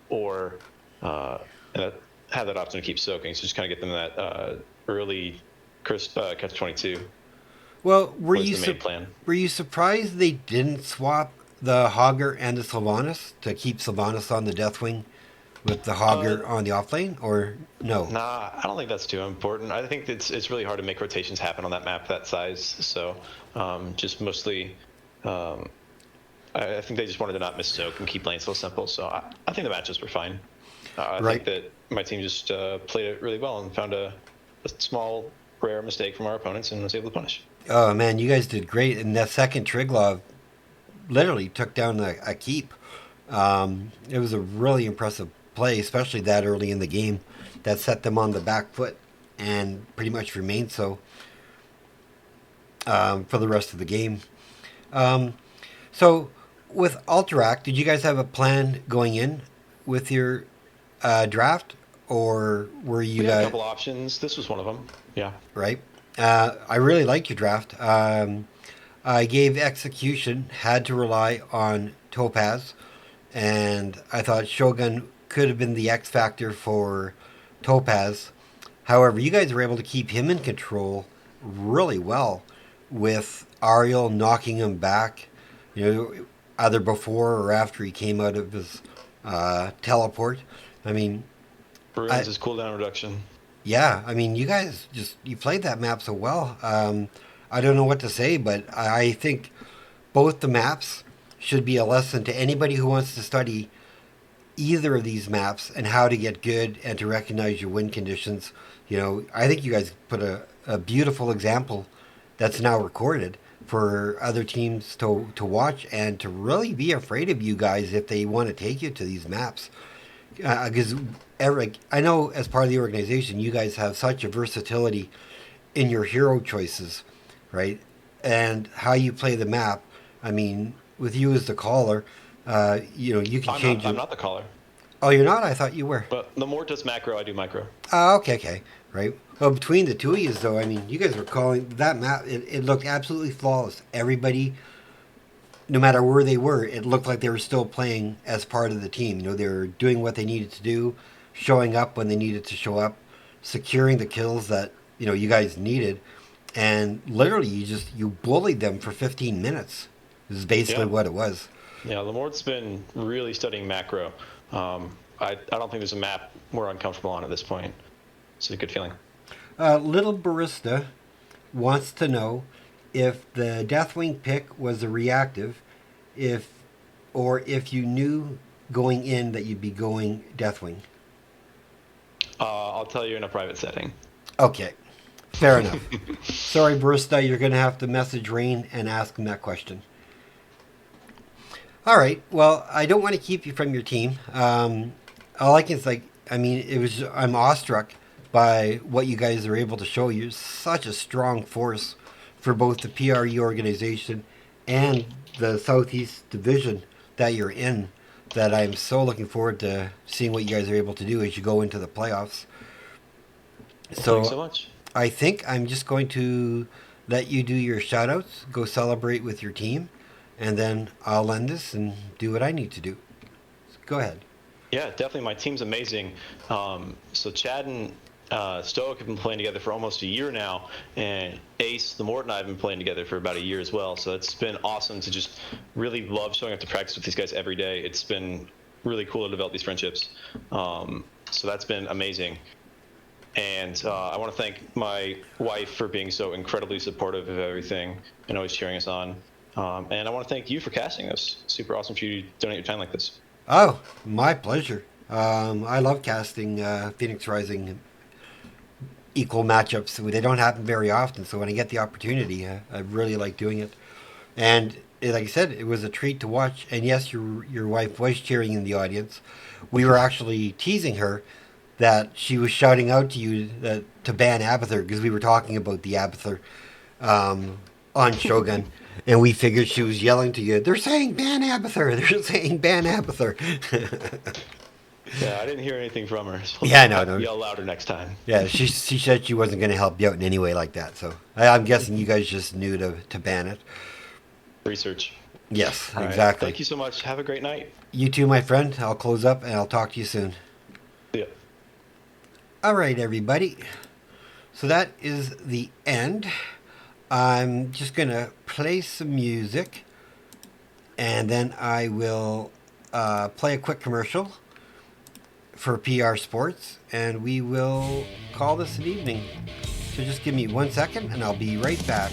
or and have that option to keep soaking. So just kind of get them that early catch 22 well, was the main plan. were you surprised they didn't swap the Hogger and the Sylvanas to keep Sylvanas on the Deathwing with the Uh, Hogger on the offlane, or no? Nah, I don't think that's too important. I think it's really hard to make rotations happen on that map that size. So just mostly, um, I think they just wanted to not miss soak and keep playing so simple. So I think the matches were fine. I Right. think that my team just played it really well and found a small, rare mistake from our opponents and was able to punish. Oh man, you guys did great, and that second Triglav literally took down a keep. It was a really impressive play, especially that early in the game, that set them on the back foot and pretty much remained so for the rest of the game. Um, so, with Alterac, did you guys have a plan going in with your draft, or were you We had a guys couple options. This was one of them. Yeah. right? I really like your draft. I gave execution, had to rely on Topaz, and I thought Shogun could have been the X factor for Topaz. However, you guys were able to keep him in control really well with Ariel knocking him back, you know, either before or after he came out of his teleport. I mean, I, Ruins is cooldown reduction. yeah, I mean, you guys just you played that map so well. I don't know what to say, but I think both the maps should be a lesson to anybody who wants to study either of these maps and how to get good and to recognize your win conditions. You know, I think you guys put a beautiful example that's now recorded for other teams to watch and to really be afraid of you guys if they want to take you to these maps. Because I know as part of the organization, you guys have such a versatility in your hero choices, right? And how you play the map. I mean, with you as the caller, you know, you can I'm change not. I'm your. not the caller. Oh, you're not? I thought you were. But the more does macro, I do micro. Oh, okay, okay, right. Well, between the two of you, though, I mean, you guys were calling that map. It looked absolutely flawless. Everybody, no matter where they were, it looked like they were still playing as part of the team. You know, they were doing what they needed to do, showing up when they needed to show up, securing the kills that you guys needed, and literally you bullied them for 15 minutes. This is basically Yeah. what it was. Yeah, Lamort's been really studying macro. I don't think there's a map we're uncomfortable on at this point. It's a good feeling. Little Barista wants to know if the Deathwing pick was a reactive, if or if you knew going in that you'd be going Deathwing. I'll tell you in a private setting. Okay, Fair enough. Sorry, Barista, you're going to have to message Rain and ask him that question. All right. Well, I don't want to keep you from your team. All I can say, I mean, I'm awestruck by what you guys are able to show. You're such a strong force for both the PRE organization and the Southeast Division that you're in. That I'm so looking forward to seeing what you guys are able to do as you go into the playoffs. Thanks so So much. I think I'm just going to let you do your shout outs, go celebrate with your team, and then I'll end this and do what I need to do. Go ahead. Yeah, definitely. My team's amazing. So Chad and Stoic have been playing together for almost a year now, and Ace, the Mort, and I have been playing together for about a year as well. So it's been awesome to just really love showing up to practice with these guys every day. It's been really cool to develop these friendships. So that's been amazing. And I want to thank my wife for being so incredibly supportive of everything and always cheering us on. And I want to thank you for casting us. Super awesome for you to donate your time like this. Oh, my pleasure. I love casting Phoenix Rising equal matchups. They don't happen very often, so when I get the opportunity, I really like doing it. And like I said, it was a treat to watch. And yes, your wife was cheering in the audience. We were actually teasing her that she was shouting out to you to ban Abathur because we were talking about the Abathur on Shogun. And we figured she was yelling to you, they're saying ban Abathur! They're saying ban Abathur! Yeah, I didn't hear anything from her. So Yeah, no. Yell louder next time. Yeah, she said she wasn't going to help you out in any way like that. So I'm guessing you guys just knew to ban it. Research. Yes, All right. exactly. Thank you so much. Have a great night. You too, my friend. I'll close up and I'll talk to you soon. See ya. All right, everybody. So that is the end. I'm just going to play some music and then I will play a quick commercial for PR Sports and we will call this an evening. So just give me 1 second and I'll be right back.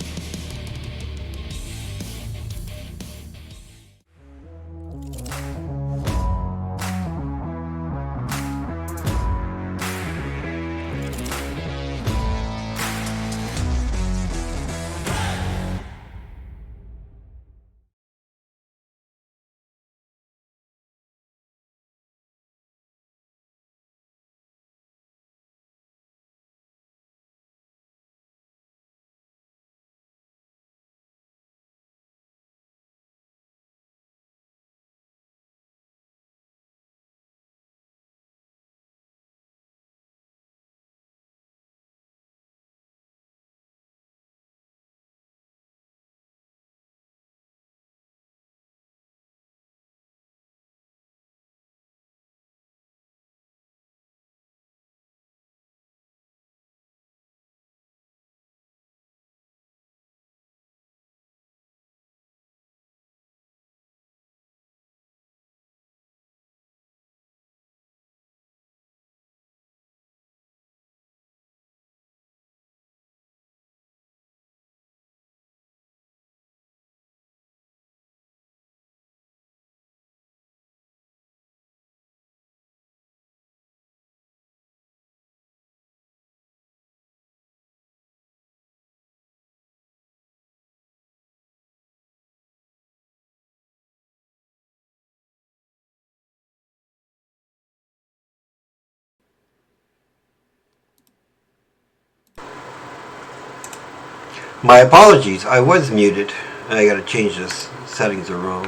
My apologies, I was muted. I gotta change this. Settings are wrong.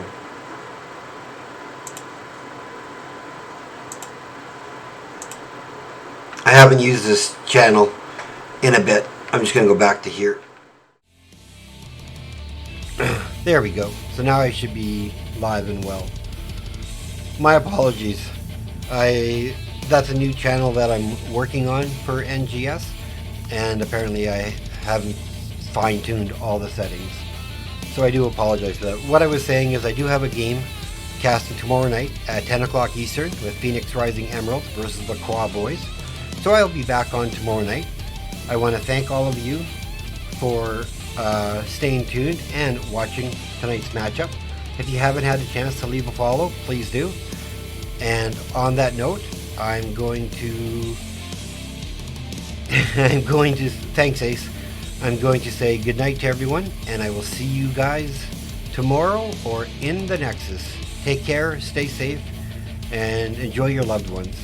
I haven't used this channel in a bit. I'm just gonna go back to here. There we go. So now I should be live and well. My apologies. That's a new channel that I'm working on for NGS, and apparently I haven't fine-tuned all the settings. So I do apologize for that. What I was saying is I do have a game casting tomorrow night at 10 o'clock Eastern with Phoenix Rising Emeralds versus the Qua Boys. So I'll be back on tomorrow night. I want to thank all of you for staying tuned and watching tonight's matchup. If you haven't had a chance to leave a follow, please do. And on that note, I'm going to I'm going to thanks, Ace. I'm going to say goodnight to everyone, and I will see you guys tomorrow or in the Nexus. Take care, stay safe, and enjoy your loved ones.